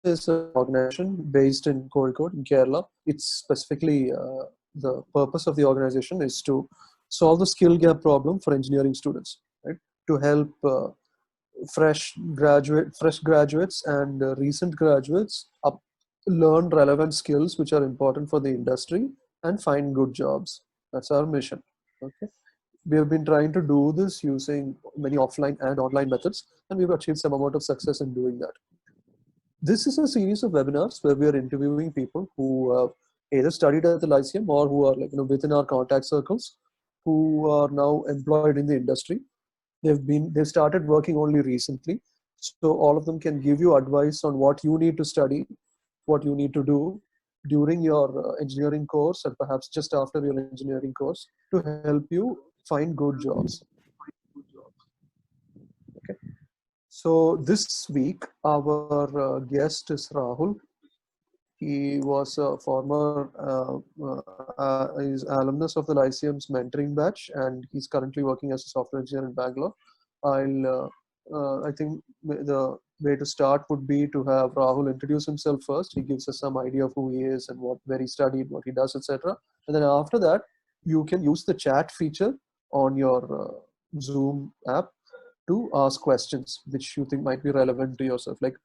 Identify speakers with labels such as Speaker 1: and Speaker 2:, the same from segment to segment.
Speaker 1: is an organization based in Kozhikode in Kerala. It's specifically the purpose of the organization is to solve the skill gap problem for engineering students, right? To help fresh graduates and recent graduates learn relevant skills which are important for the industry and find good jobs. That's our mission. Okay, we have been trying to do this using many offline and online methods, and we've achieved some amount of success in doing that. This is a series of webinars where we are interviewing people who have either studied at the Lyceum or who are within our contact circles, who are now employed in the industry. They started working only recently, so all of them can give you advice on what you need to study, what you need to do during your engineering course, and perhaps just after your engineering course, to help you find good jobs. Okay. So this week, our guest is Rahul. He was a former he's alumnus of the Lyceum's mentoring batch, and he's currently working as a software engineer in Bangalore. I think the way to start would be to have Rahul introduce himself first. He gives us some idea of who he is and where he studied, what he does, etc. And then after that, you can use the chat feature on your Zoom app to ask questions which you think might be relevant to yourself. Like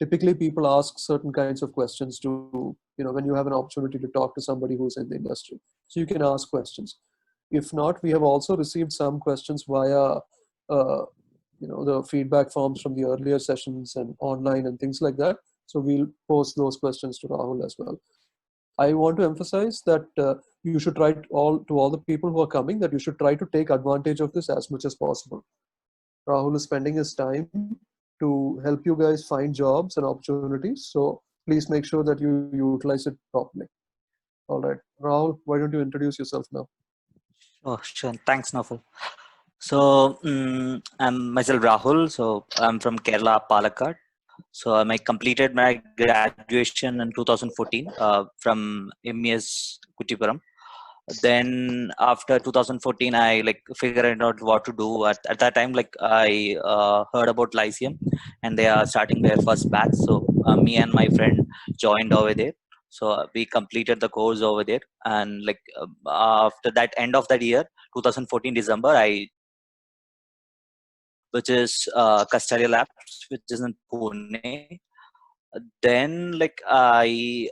Speaker 1: typically people ask certain kinds of questions to, when you have an opportunity to talk to somebody who's in the industry. So you can ask questions. If not, we have also received some questions via, the feedback forms from the earlier sessions and online and things like that. So we'll post those questions to Rahul as well. I want to emphasize that you should try to all the people who are coming, that you should try to take advantage of this as much as possible. Rahul is spending his time to help you guys find jobs and opportunities. So please make sure that you utilize it properly. All right. Rahul, why don't you introduce yourself now?
Speaker 2: Oh, sure. Thanks, Naufal. So I'm myself Rahul. So I'm from Kerala, Palakkad. So I completed my graduation in 2014 from MES Kuttipuram. Then after 2014, I figured out what to do. At that time, I heard about Lyceum, and they are starting their first batch. So me and my friend joined over there. So we completed the course over there, and after that end of that year, 2014 December, which is Castalia Labs, which is in Pune. Then I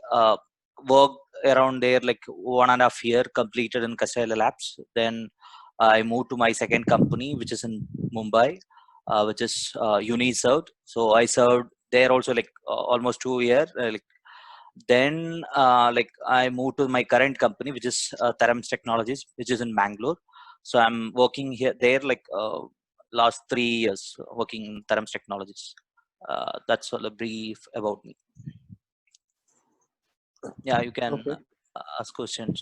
Speaker 2: worked around there 1.5 year, completed in Castalia Labs. Then I moved to my second company, which is in Mumbai, which is UniServed. So I served there also almost 2 years. Then I moved to my current company, which is Therams Technologies, which is in Bangalore. So I'm working there last 3 years working in Therams Technologies. That's all a brief about me. Yeah, you can ask questions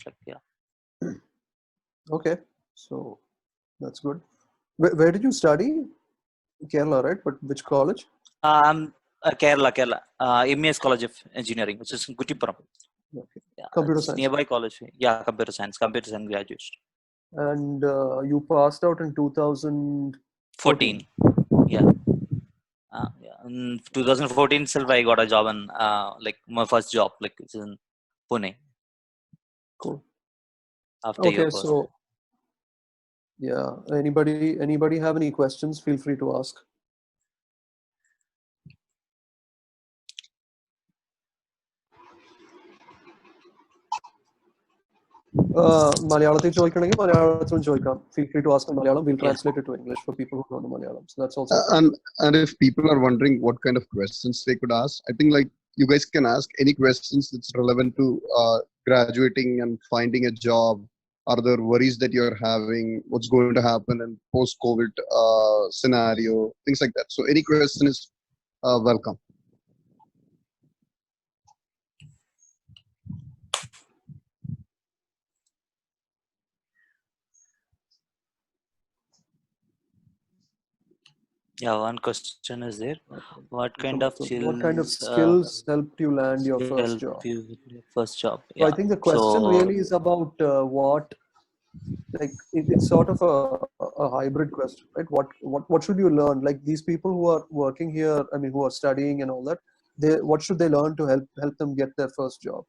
Speaker 1: Okay, so that's good. Where did you study? Kerala, right? But which college?
Speaker 2: Kerala. MES College of Engineering, which is in Kuttipuram.
Speaker 1: Okay.
Speaker 2: Yeah,
Speaker 1: computer science.
Speaker 2: Nearby college. Yeah, computer science graduation.
Speaker 1: And you passed out in 2014.
Speaker 2: Yeah. In 2014 itself, I got a job in my first job, it's in Pune.
Speaker 1: Cool.
Speaker 2: After
Speaker 1: okay, so yeah, anybody have any questions? Feel free to ask. Malayalamത്തിൽ ചോദിക്കണമെങ്കിൽ മലയാളത്തിലും ചോദിക്കാം. Feel free to ask in Malayalam. We'll translate it to English for people who don't know Malayalam. So that's also
Speaker 3: and if people are wondering what kind of questions they could ask, I think you guys can ask any questions that's relevant to graduating and finding a job. Are there worries that you're having? What's going to happen in post-COVID scenario? Things like that. So any question is welcome.
Speaker 2: Yeah, one question is there. What kind of
Speaker 1: skills helped you land your first job?
Speaker 2: Yeah.
Speaker 1: So I think the question really is about what, it's sort of a hybrid question, right? What should you learn? Like these people who are working here, who are studying and all that, what should they learn to help them get their first job?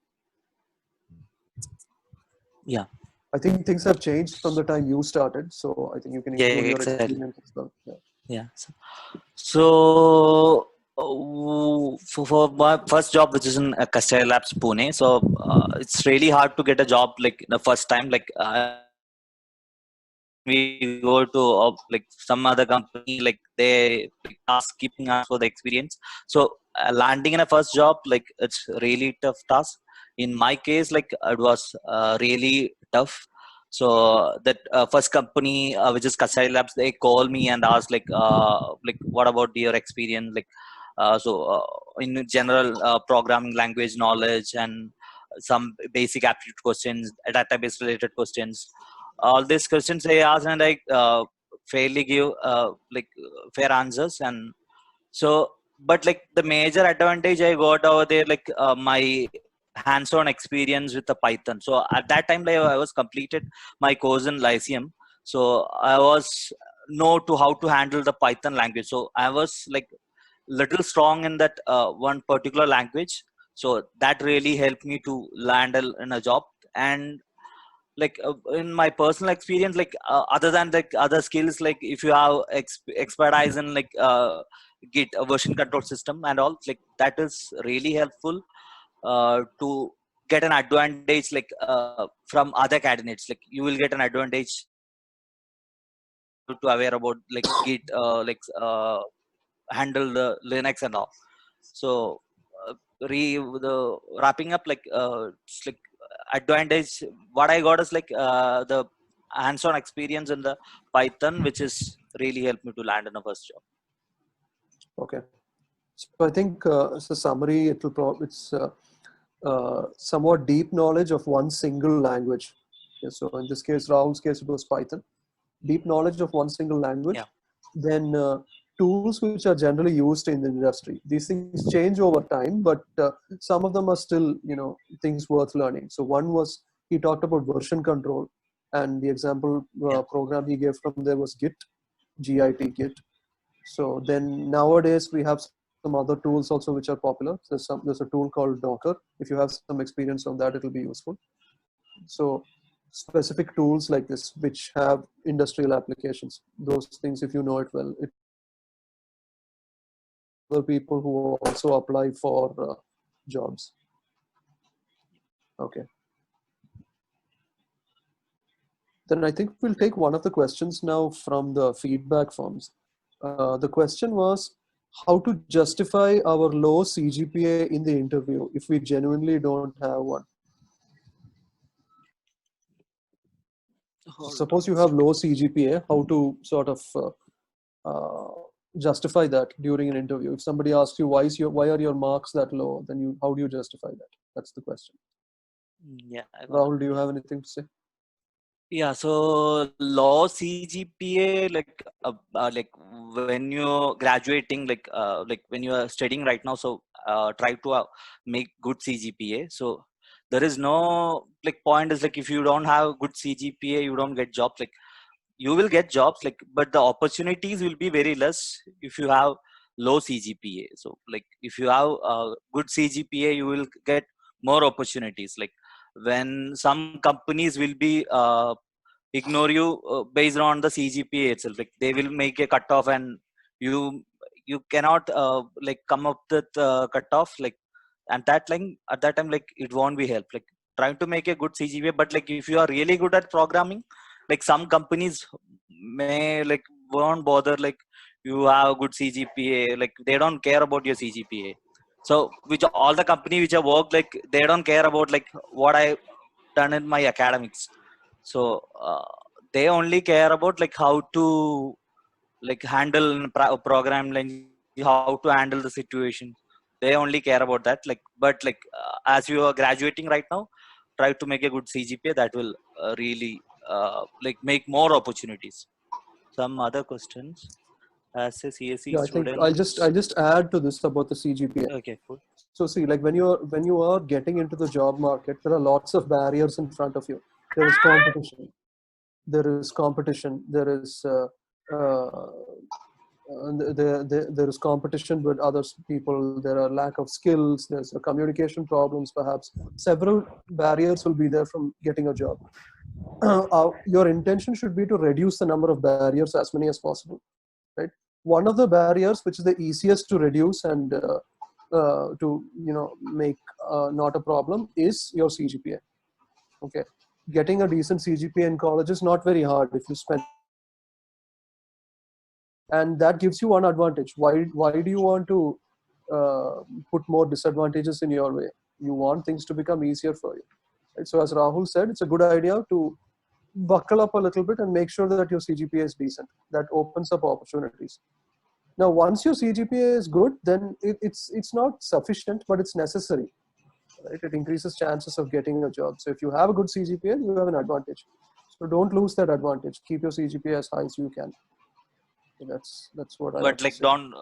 Speaker 2: Yeah.
Speaker 1: I think things have changed from the time you started, so I think you can
Speaker 2: Yeah,
Speaker 1: include your
Speaker 2: exactly.
Speaker 1: experience as well. Yeah.
Speaker 2: Yeah. So for my first job, which is in Castelli Labs, Pune, so it's really hard to get a job like the first time. Like we go to like some other company, like they like, ask keeping us for the experience. So landing in a first job, like it's really tough task. In my case, like it was really tough. So that first company, which is Kasai Labs, they call me and ask like what about your experience, like in general programming language knowledge and some basic aptitude questions, database related questions. All these questions they ask, and I fairly give fair answers. And so but like the major advantage I got over there, like my hands-on experience with the Python. So at that time, like I was completed my course in Lyceum, so I was know to how to handle the Python language. So I was like little strong in that one particular language, so that really helped me to land in a job. And like in my personal experience, like other than like other skills, like if you have expertise in like git version control system and all, like that is really helpful to get an advantage like from other candidates. Like you will get an advantage to aware about like git handle the linux and all. So uh, the wrapping up, like it's like advantage what I got is like the hands-on experience in the Python, which is really helped me to land in a first job.
Speaker 1: Okay. So I think as a summary, it's somewhat deep knowledge of one single language. Okay, so in this case, Rahul's case, it was Python. Deep knowledge of one single language.
Speaker 2: Yeah.
Speaker 1: Then tools which are generally used in the industry. These things change over time, but some of them are still, things worth learning. So one was, he talked about version control, and the example program he gave from there was Git, Git. So then nowadays we have some other tools also which are popular. There's a tool called Docker. If you have some experience on that, it will be useful. So specific tools like this which have industrial applications, those things, if you know it well, it other people who also apply for jobs. Okay. Then I think we'll take one of the questions now from the feedback forms. The question was how to justify our low CGPA in the interview if we genuinely don't have one. Suppose you have low CGPA, how to sort of justify that during an interview. If somebody asks you why are your marks that low, then how do you justify that? That's the question.
Speaker 2: Yeah,
Speaker 1: Rahul, do you have anything to say?
Speaker 2: Yeah, so low CGPA, like when you're graduating, like when you are studying right now, so try to make good CGPA. So there is no like point is like if you don't have good CGPA, you don't get jobs. Like you will get jobs, like but the opportunities will be very less if you have low CGPA. So like if you have good CGPA, you will get more opportunities. Like when some companies will be ignore you based on the CGPA itself. Like they will make a cutoff, and you cannot like come up with cutoff. Like at that time, like it won't be help. Like trying to make a good CGPA, but like if you are really good at programming, like some companies may like won't bother. Like you have a good CGPA, like they don't care about your CGPA. So which all the company which I work, like they don't care about like what I done in my academics. So they only care about like how to like handle program language, how to handle the situation. They only care about that. Like but like as you are graduating right now, try to make a good CGPA. That will really like make more opportunities. Some other questions as a CSE
Speaker 1: Yeah, I think
Speaker 2: students.
Speaker 1: I'll just add to this about the CGPA.
Speaker 2: Okay, cool.
Speaker 1: So see, like when you are getting into the job market, there are lots of barriers in front of you. There is competition. There is competition. There is there is competition with other people, there are lack of skills, there's a communication problems perhaps. Several barriers will be there from getting a job. Your intention should be to reduce the number of barriers as many as possible, right? One of the barriers which is the easiest to reduce and to make not a problem is your CGPA. Okay, getting a decent CGPA in college is not very hard if you spend, and that gives you one advantage. Why do you want to put more disadvantages in your way? You want things to become easier for you, right? So as Rahul said, it's a good idea to buckle up a little bit and make sure that your CGPA is decent. That opens up opportunities. Now, once your CGPA is good, then it's not sufficient, but it's necessary, right? It increases chances of getting a job. So if you have a good CGPA, you have an advantage. So don't lose that advantage. Keep your CGPA as high as you can. So that's what I have
Speaker 2: But
Speaker 1: to
Speaker 2: like,
Speaker 1: say.
Speaker 2: don't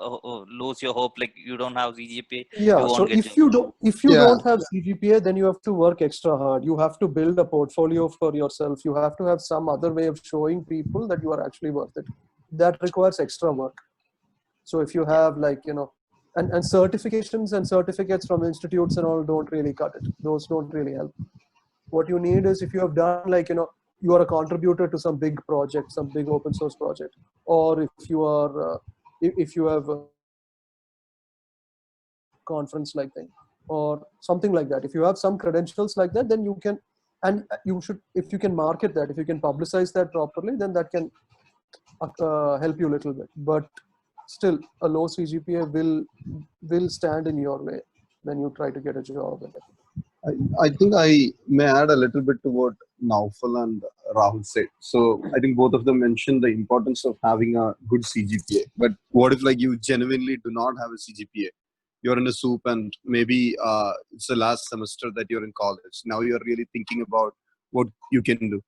Speaker 2: lose your hope. Like, you don't have CGPA,
Speaker 1: Yeah.
Speaker 2: you
Speaker 1: So
Speaker 2: won't get
Speaker 1: if you
Speaker 3: Yeah.
Speaker 1: don't have CGPA, then you have to work extra hard. You have to build a portfolio for yourself. You have to have some other way of showing people that you are actually worth it. That requires extra work. So if you have and certifications and certificates from institutes and all don't really cut it. Those don't really help. What you need is if you have done you are a contributor to some big project, some big open source project, or if you are if you have a conference like thing or something like that. If you have some credentials like that, then you can, and you should, if you can market that, if you can publicize that properly, then that can help you a little bit. But still, a low CGPA will stand in your way when you try to get a job.
Speaker 3: I think I may add a little bit to what Naufal and Rahul said. So I think both of them mentioned the importance of having a good CGPA. But what if like you genuinely do not have a CGPA? You're in a soup and maybe it's the last semester that you're in college. Now you're really thinking about what you can do.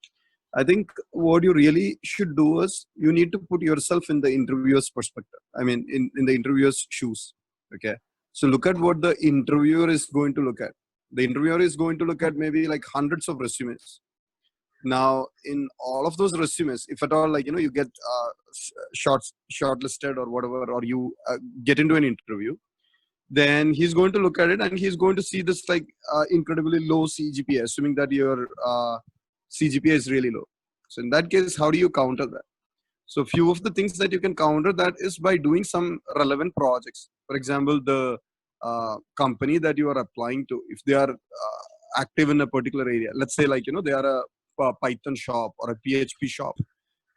Speaker 3: I think what you really should do is you need to put yourself in the interviewer's perspective. I mean, in the interviewer's shoes. Okay. So look at what the interviewer is going to look at. The interviewer is going to look at maybe like hundreds of resumes. Now, in all of those resumes, if at all, like, you get shortlisted or whatever, or you get into an interview, then he's going to look at it and he's going to see this like incredibly low CGPA, assuming that your CGPA is really low. So in that case, how do you counter that? So few of the things that you can counter that is by doing some relevant projects. For example, the company that you are applying to, if they are active in a particular area, let's say like, they are a Python shop or a PHP shop,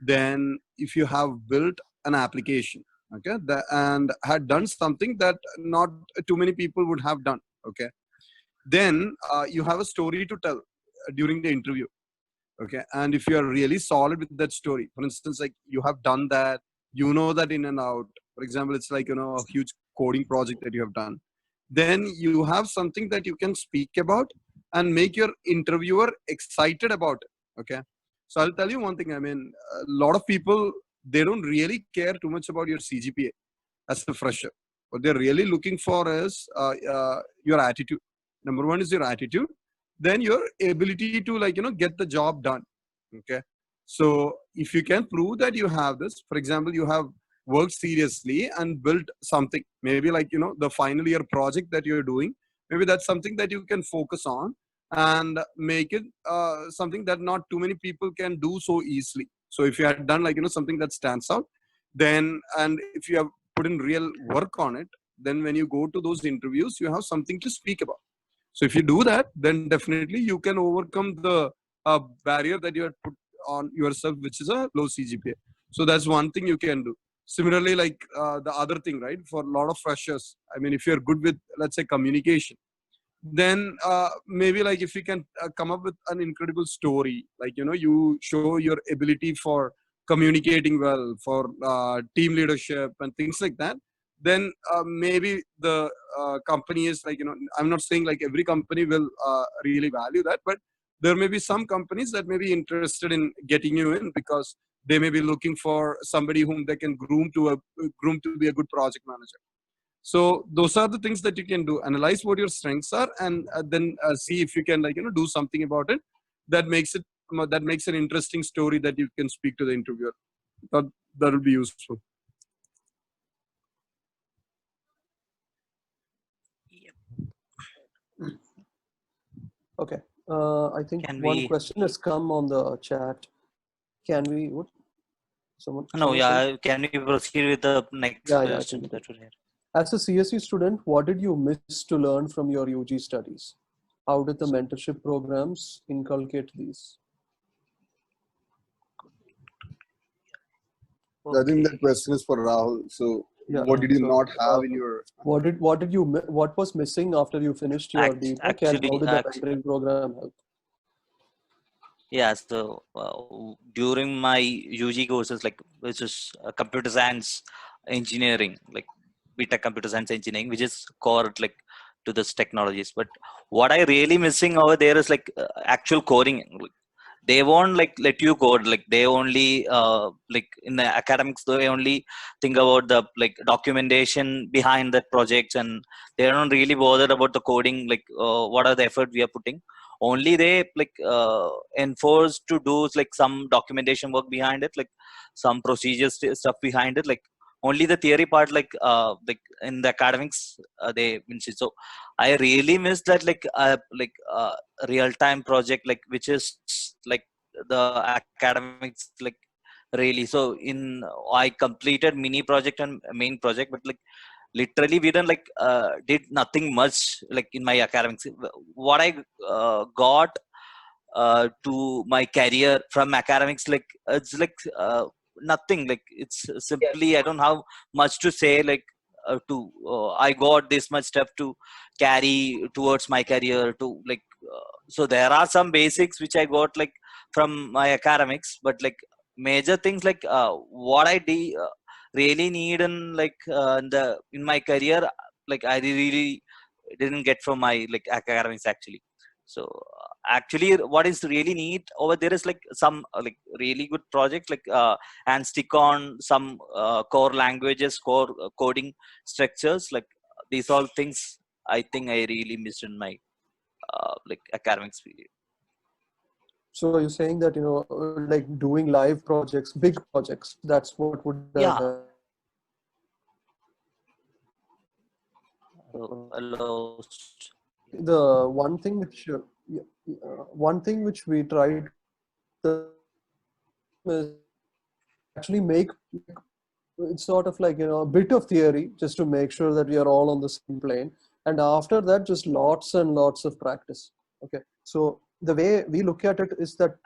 Speaker 3: then if you have built an application, okay, and had done something that not too many people would have done, okay, then you have a story to tell during the interview. Okay, and if you are really solid with that story, for instance, like you have done that, that in and out, for example, it's like a huge coding project that you have done, then you have something that you can speak about and make your interviewer excited about it. Okay, so I'll tell you one thing. I mean, a lot of people, they don't really care too much about your CGPA as a fresher. What they're really looking for is your attitude. Number one is your attitude, then your ability to get the job done. Okay, so if you can prove that you have this, for example, you have worked seriously and built something, maybe like the final year project that you're doing, maybe that's something that you can focus on and make it something that not too many people can do so easily. So if you had done like something that stands out, then, and if you have put in real work on it, then when you go to those interviews, you have something to speak about. So if you do that, then definitely you can overcome the barrier that you have put on yourself, which is a low CGPA. So that's one thing you can do. Similarly, like the other thing, right? For a lot of freshers, I mean, if you're good with, let's say, communication, then maybe like if you can come up with an incredible story, like, you show your ability for communicating well, for team leadership and things like that, then maybe the company is like, I'm not saying like every company will really value that, but there may be some companies that may be interested in getting you in because they may be looking for somebody whom they can groom to be a good project manager. So those are the things that you can do. Analyze what your strengths are, and then see if you can do something about it that makes an interesting story that you can speak to the interviewer. That will be useful.
Speaker 1: Okay. I think
Speaker 2: Can
Speaker 1: one
Speaker 2: we?
Speaker 1: question has come on the chat. Can we? What?
Speaker 2: No,
Speaker 1: Someone said?
Speaker 2: yeah. Can we proceed with the next
Speaker 1: Yeah, I
Speaker 2: question
Speaker 1: can.
Speaker 2: that we have?
Speaker 1: As a CSE student, what did you miss to learn from your UG studies? How did the mentorship programs inculcate these?
Speaker 3: I think that
Speaker 2: Okay.
Speaker 3: question is for Rahul. So,
Speaker 1: Yeah.
Speaker 3: what did you
Speaker 1: So,
Speaker 3: not have in your?
Speaker 1: what was missing after you finished your BTech, and how did the mentoring program help?
Speaker 2: Yeah. So during my UG courses, like which is computer science engineering, like BTech computer science engineering, which is core like to this technologies. But what I really missing over there is like actual coding. Like, they won't like let you code. Like they only like in the academics they only think about the like documentation behind the projects, and they are not really bothered about the coding. Like what are the effort we are putting. Only they like enforced to do like some documentation work behind it, like some procedures stuff behind it. Like only the theory part, like in the academics, they mention. So I really miss that real time project, like which is like the academics, like really. So in I completed mini project and main project, but like literally we didn't like did nothing much like in my academics. What I got to my career from academics, like it's like nothing. Like it's simply I don't have much to say. Like to I got this much stuff to carry towards my career to like. So there are some basics which I got like from my academics, but like major things like what I really need in like in my career, like I really didn't get from my like academics actually. So actually what is really neat over there is like some really good project, like and stick on some core languages, core coding structures. Like these all things I think I really missed in my like academics period.
Speaker 1: So you're saying that like doing live projects, big projects. That's what would have
Speaker 2: Yeah.
Speaker 1: helped.
Speaker 2: Lost.
Speaker 1: The one thing which one thing which we try to is actually make it's sort of like a bit of theory just to make sure that we are all on the same plane, and after that just lots and lots of practice. Okay, so the way we look at it is that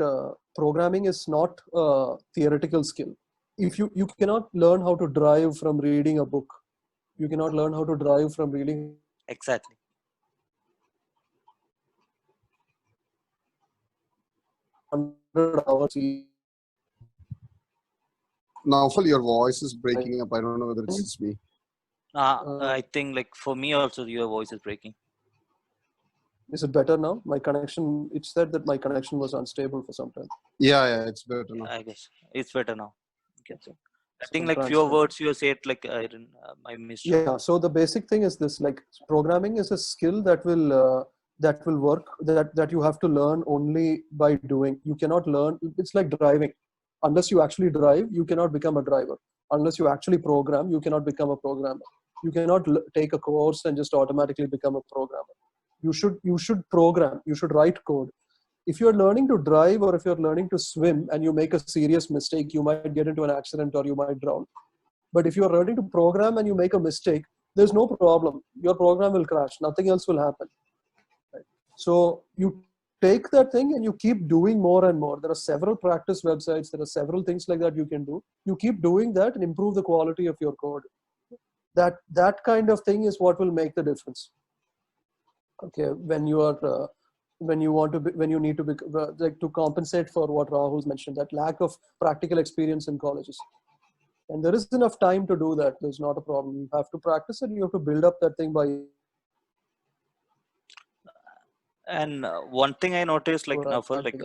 Speaker 1: programming is not a theoretical skill. If you cannot learn how to drive from reading a book, you cannot learn how to drive from reading
Speaker 2: Exactly.
Speaker 1: 100 hours.
Speaker 3: Naufal, your voice is breaking up. I don't know whether it's just me.
Speaker 2: I think like for me also your voice is breaking.
Speaker 1: Is it better now? My connection, it said that my connection was unstable for some time.
Speaker 3: Yeah, it's better now.
Speaker 2: I guess it's better now. Okay.
Speaker 1: Okay.
Speaker 2: I
Speaker 1: So
Speaker 2: think
Speaker 1: I'm
Speaker 2: like fewer
Speaker 1: transferring.
Speaker 2: words you said, like I didn't, I missed.
Speaker 1: Yeah. So the basic thing is this: like programming is a skill that will work. That you have to learn only by doing. You cannot learn. It's like driving. Unless you actually drive, you cannot become a driver. Unless you actually program, you cannot become a programmer. You cannot take a course and just automatically become a programmer. You should program. You should write code. If you're learning to drive or if you're learning to swim and you make a serious mistake, you might get into an accident or you might drown. But if you're learning to program and you make a mistake, there's no problem. Your program will crash. Nothing else will happen. Right? So you take that thing and you keep doing more and more. There are several practice websites. There are several things like that you can do. You keep doing that and improve the quality of your code. That kind of thing is what will make the difference. Okay, when you are when you want to be, when you need to be like to compensate for what Rahul's mentioned, that lack of practical experience in colleges. And there is enough time to do that. There's not a problem. You have to practice it. You have to build up that thing by.
Speaker 2: And one thing I noticed, like now for like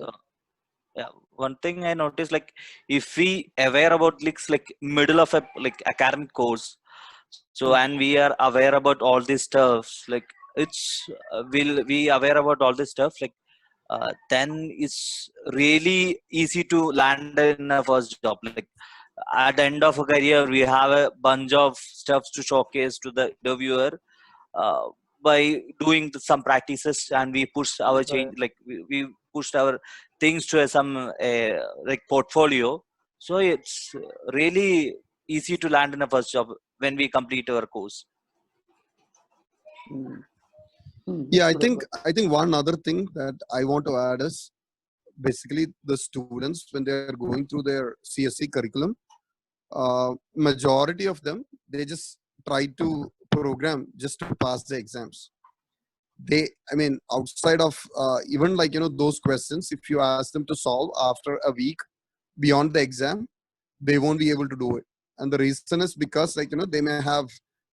Speaker 2: yeah, one thing I noticed, like if we aware about like middle of a like academic course, so and we are aware about all these stuffs, like it's will we aware about all this stuff, like then it's really easy to land in a first job. Like at the end of a career, we have a bunch of stuff to showcase to the interviewer. Uh, by doing some practices, and we pushed our change,
Speaker 1: Right.
Speaker 2: like we pushed our things to some like portfolio. So it's really easy to land in a first job when we complete our course.
Speaker 1: Mm.
Speaker 3: Yeah,
Speaker 1: That's good advice.
Speaker 3: I think one other thing that I want to add is basically the students when they're going through their CSC curriculum, majority of them, they just try to program just to pass the exams. They, I mean, outside of even like those questions, if you ask them to solve after a week beyond the exam, they won't be able to do it. And the reason is because like they may have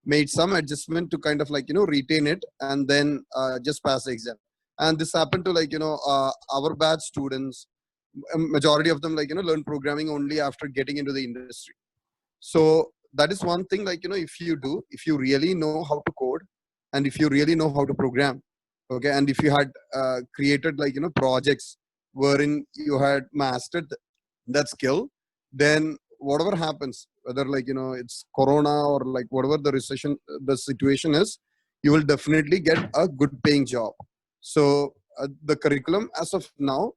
Speaker 3: made some adjustment to kind of like retain it and then just pass the exam. And this happened to like our batch students. Majority of them like learn programming only after getting into the industry. So that is one thing like if you really know how to code, and if you really know how to program, okay, and if you had created like projects wherein you had mastered that skill, then whatever happens, whether like it's corona or like whatever the recession, the situation is, you will definitely get a good paying job. So the curriculum as of now,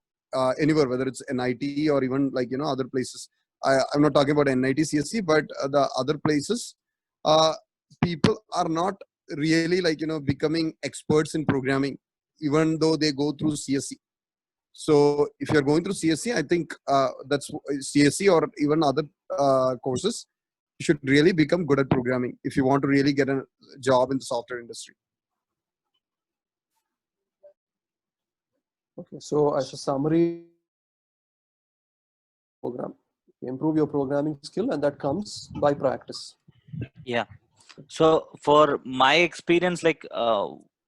Speaker 3: anywhere, whether it's NIT or even like other places, I'm not talking about NIT CSC, but the other places, uh, people are not really like becoming experts in programming even though they go through CSC. So if you're going through CSC, I think that's CSC or even other courses, you should really become good at programming if you want to really get a job in the software industry.
Speaker 1: Okay, so as a summary, program, improve your programming skill, and that comes by practice.
Speaker 2: Yeah. So for my experience, like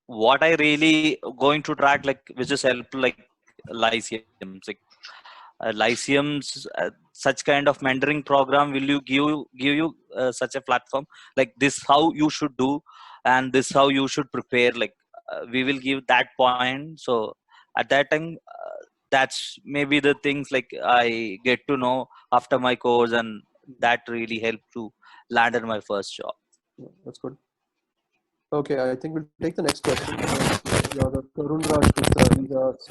Speaker 2: what I really going to track, like which is help like Lyceums, like Lyceums, such kind of mentoring program will you give you such a platform, like this how you should do, and this how you should prepare. Like we will give that point. So at that time, that's maybe the things like I get to know after my course, and that really helped to land in my first job.
Speaker 1: Yeah, that's good. Okay, I think we'll take the next question. Yeah, Karun Raj Gupta, he asks,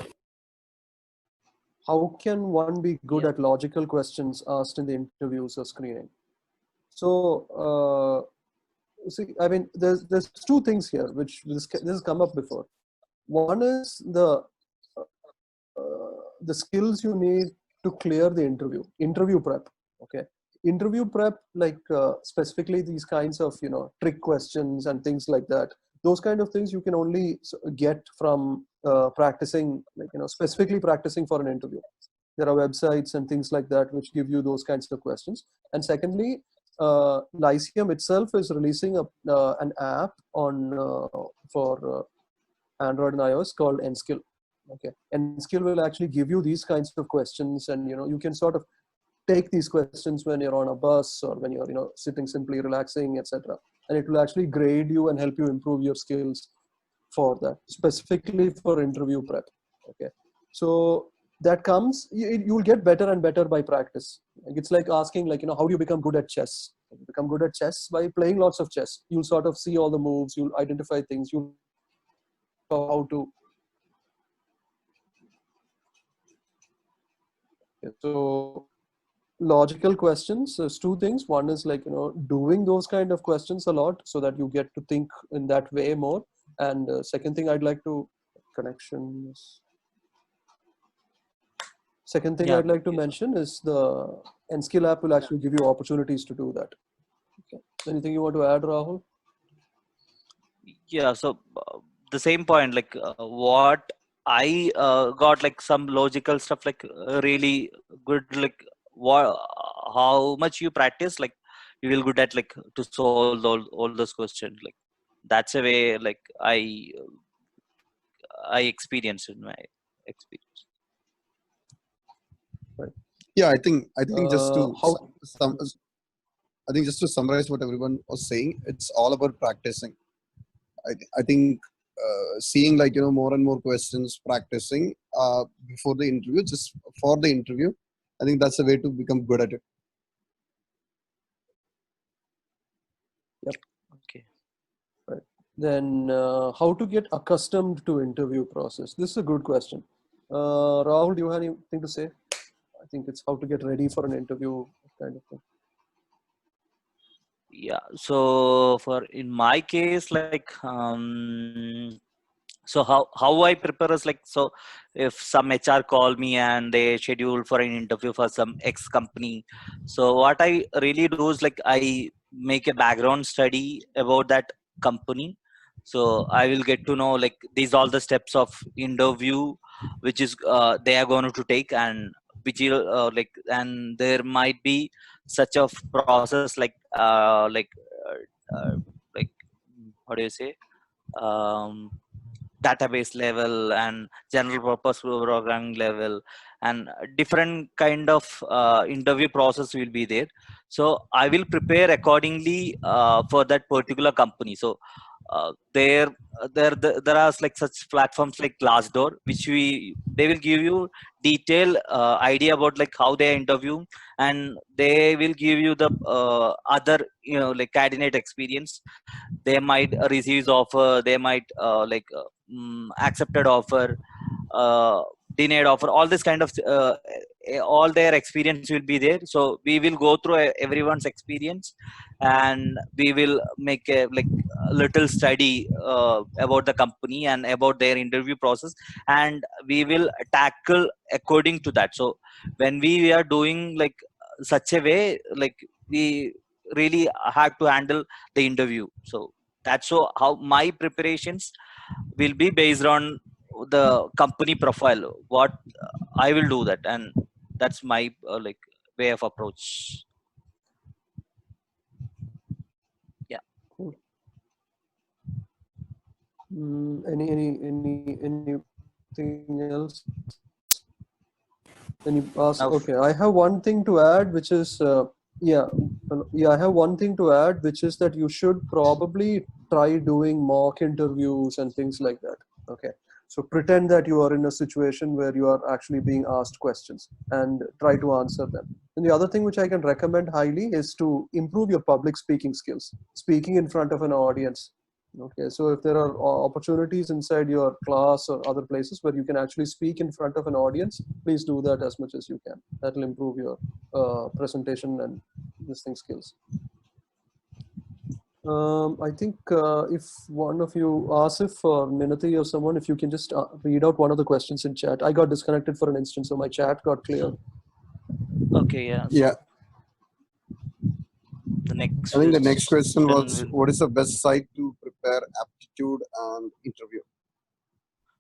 Speaker 1: how can one be good
Speaker 2: Yeah.
Speaker 1: at logical questions asked in the interviews or screening? So, see, I mean, there's two things here which this has come up before. One is the skills you need to clear the interview prep. Okay, interview prep, like specifically these kinds of trick questions and things like that. Those kind of things you can only get from practicing, like specifically practicing for an interview. There are websites and things like that which give you those kinds of questions. And secondly, Lyceum itself is releasing an app on for Android and iOS called NSkill. Okay, NSkill will actually give you these kinds of questions, and you can sort of take these questions when you're on a bus or when you're sitting simply relaxing, etc. And it will actually grade you and help you improve your skills for that, specifically for interview prep. Okay, so that comes, you will get better and better by practice. Like, it's like asking, like how do you become good at chess? You become good at chess by playing lots of chess. You'll sort of see all the moves, you'll identify things, you know how to. So logical questions, there's two things. One is like doing those kind of questions a lot so that you get to think in that way more. And second thing I'd like to connections second thing
Speaker 2: Yeah.
Speaker 1: I'd like to mention is the NSkill app will actually give you opportunities to do that. Okay, anything you want to add, Rahul?
Speaker 2: Yeah. So the same point, like what I got, like some logical stuff, like really good, like what, how much you practice, like you will good at like to solve all those questions. Like that's a way like I experienced in my experience.
Speaker 1: Right.
Speaker 3: Yeah, I think just to
Speaker 1: How
Speaker 3: some I think just to summarize what everyone was saying, it's all about practicing. I think seeing like more and more questions, practicing before the interview, just for the interview, I think that's a way to become good at it.
Speaker 1: Yep.
Speaker 2: Okay.
Speaker 1: Right. Then how to get accustomed to interview process. This is a good question. Rahul, do you have anything to say? I think it's how to get ready for an interview kind of thing.
Speaker 2: Yeah. So for in my case, like so how I prepare is like, so if some HR call me and they schedule for an interview for some X company, so what I really do is like I make a background study about that company. So I will get to know like these all the steps of interview which is they are going to take, and which will like, and there might be such a process uh, like how do you say, um, database level and general purpose programming level, and different kind of interview process will be there. So I will prepare accordingly for that particular company. So there there are like such platforms like Glassdoor, which they will give you detailed idea about like how they interview, and they will give you the other, like candidate experience. They might receive offer, they might accepted offer, uh, denied offer, all this kind of all their experience will be there. So we will go through everyone's experience, and we will make a like a little study about the company and about their interview process, and we will tackle according to that. So when we are doing like such a way, like we really have to handle the interview. So that's so how my preparations will be based on the company profile, what I will do that, and that's my like way of approach. Yeah.
Speaker 1: Cool. Anything else?
Speaker 2: Now
Speaker 1: Okay, I have one thing to add, which is yeah, I have one thing to add, which is that you should probably try doing mock interviews and things like that. Okay, so pretend that you are in a situation where you are actually being asked questions and try to answer them. And the other thing which I can recommend highly is to improve your public speaking skills, speaking in front of an audience. Okay, so if there are opportunities inside your class or other places where you can actually speak in front of an audience, please do that as much as you can. That will improve your presentation and listening skills. I think if one of you, Asif or Minati or someone, if you can just read out one of the questions in chat. I got disconnected for an instant, so my chat got cleared.
Speaker 2: okay, yeah. So
Speaker 3: Yeah,
Speaker 2: the next
Speaker 3: I think the next question was,
Speaker 2: will-
Speaker 3: what is the best site to prepare aptitude and interview?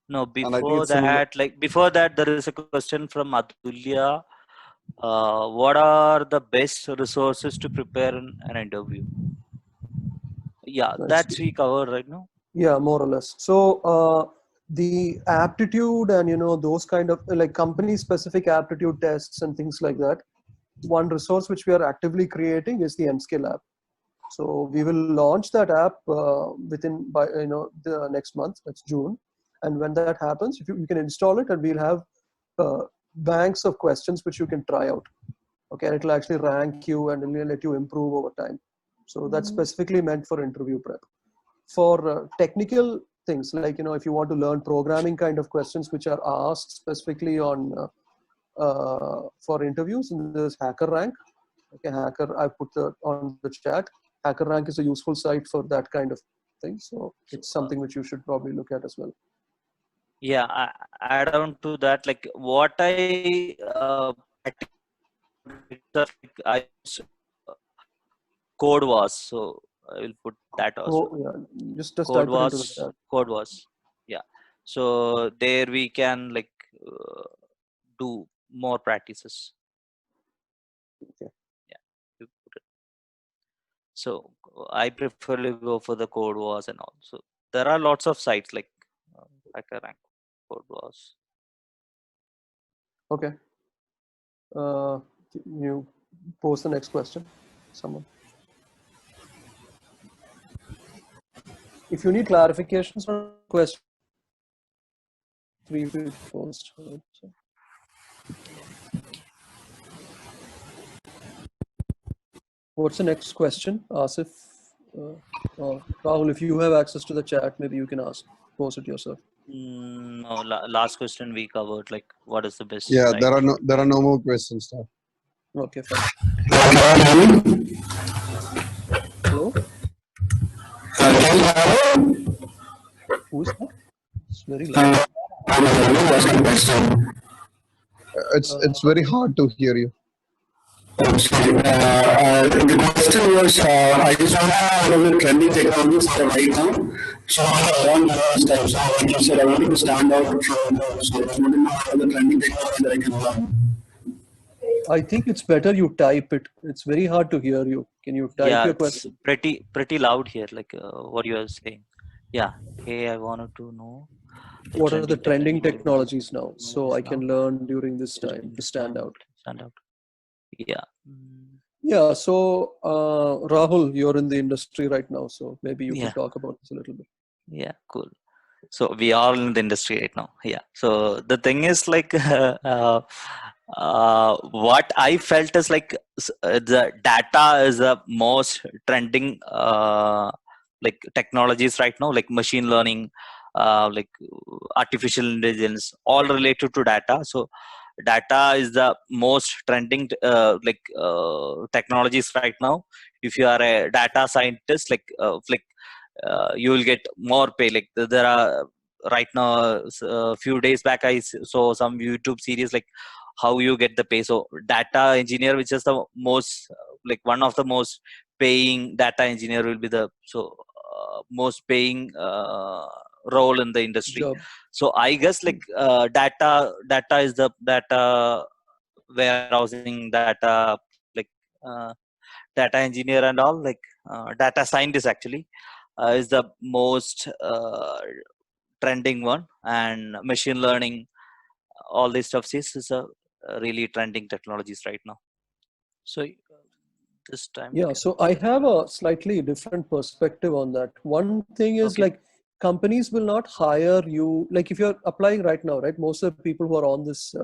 Speaker 2: no,
Speaker 3: And I think
Speaker 2: before
Speaker 3: it's similar.
Speaker 2: that, like before that, there is a question from Atulya. What are the best resources to prepare an interview? Yeah,
Speaker 1: Nice.
Speaker 2: that's we covered right now.
Speaker 1: Yeah, more or less. So the aptitude and those kind of like company specific aptitude tests and things like that. One resource which we are actively creating is the Nskill app. So we will launch that app within by the next month. That's June, and when that happens, if you can install it, and we'll have banks of questions which you can try out. Okay, and it'll actually rank you and it'll let you improve over time. So that's specifically meant for interview prep. For technical things like if you want to learn programming kind of questions which are asked specifically on for interviews, and there's HackerRank. Okay, I put on the chat. HackerRank is a useful site for that kind of thing, so it's something which you should probably look at as well.
Speaker 2: Yeah, add on to that, like what I like I use code was, so I will put that also.
Speaker 1: Oh yeah, just type it into the chat.
Speaker 2: Code was, yeah. So there we can like do more practices.
Speaker 1: Okay.
Speaker 2: Yeah, we put it. So I prefer to go for the code was, and also there are lots of sites like HackerRank, code was.
Speaker 1: Okay. You post the next question, someone. If you need clarifications on question, we will post. What's the next question, Asif? Rahul, if you have access to the chat, maybe you can post it yourself.
Speaker 2: No, last question we covered, like what is the best
Speaker 3: Yeah,
Speaker 2: site?
Speaker 3: there are no more questions now.
Speaker 1: Okay, fine. Hello? Who's that? It's very loud.
Speaker 3: It's very hard to hear you.
Speaker 4: Sorry. The question was, I just want to know what are the trending technologies that are right now. So around the last time, so like you said, I wanted to stand out from so I just want to know what are the trending technologies that I can learn.
Speaker 1: I think it's better you type it. It's very hard to hear you. Can you type
Speaker 2: Yeah,
Speaker 1: your
Speaker 2: it's
Speaker 1: question?
Speaker 2: pretty loud here, like what you are saying. Yeah. Hey, I wanted to know
Speaker 1: What are the trending
Speaker 2: technologies
Speaker 1: technologies now? So I can learn during this time to stand out.
Speaker 2: Stand out. Yeah. Mm,
Speaker 1: Yeah, so Rahul, you're in the industry right now, so maybe you
Speaker 2: Yeah.
Speaker 1: could talk about this a little bit.
Speaker 2: Yeah. Cool. So we are in the industry right now. Yeah. So the thing is like what I felt is like the data is the most trending like technologies right now, like machine learning, like artificial intelligence, all related to data. So data is the most trending technologies right now. If you are a data scientist, you will get more pay. Like there are right now a few days back saw some YouTube series like how you get the pay. So data engineer, which is the most like one of the most paying data engineer, will be the most paying role in the industry.
Speaker 1: Job.
Speaker 2: So I guess like data is the data warehousing, data like uh, data engineer and all, like data scientist actually is the most trending one, and machine learning, all this stuff is a really trending technologies right now. So this time
Speaker 1: Yeah, so I have a slightly different perspective on that. One thing is
Speaker 2: Okay.
Speaker 1: like companies will not hire you. Like if you're applying right now, right? Most of the people who are on this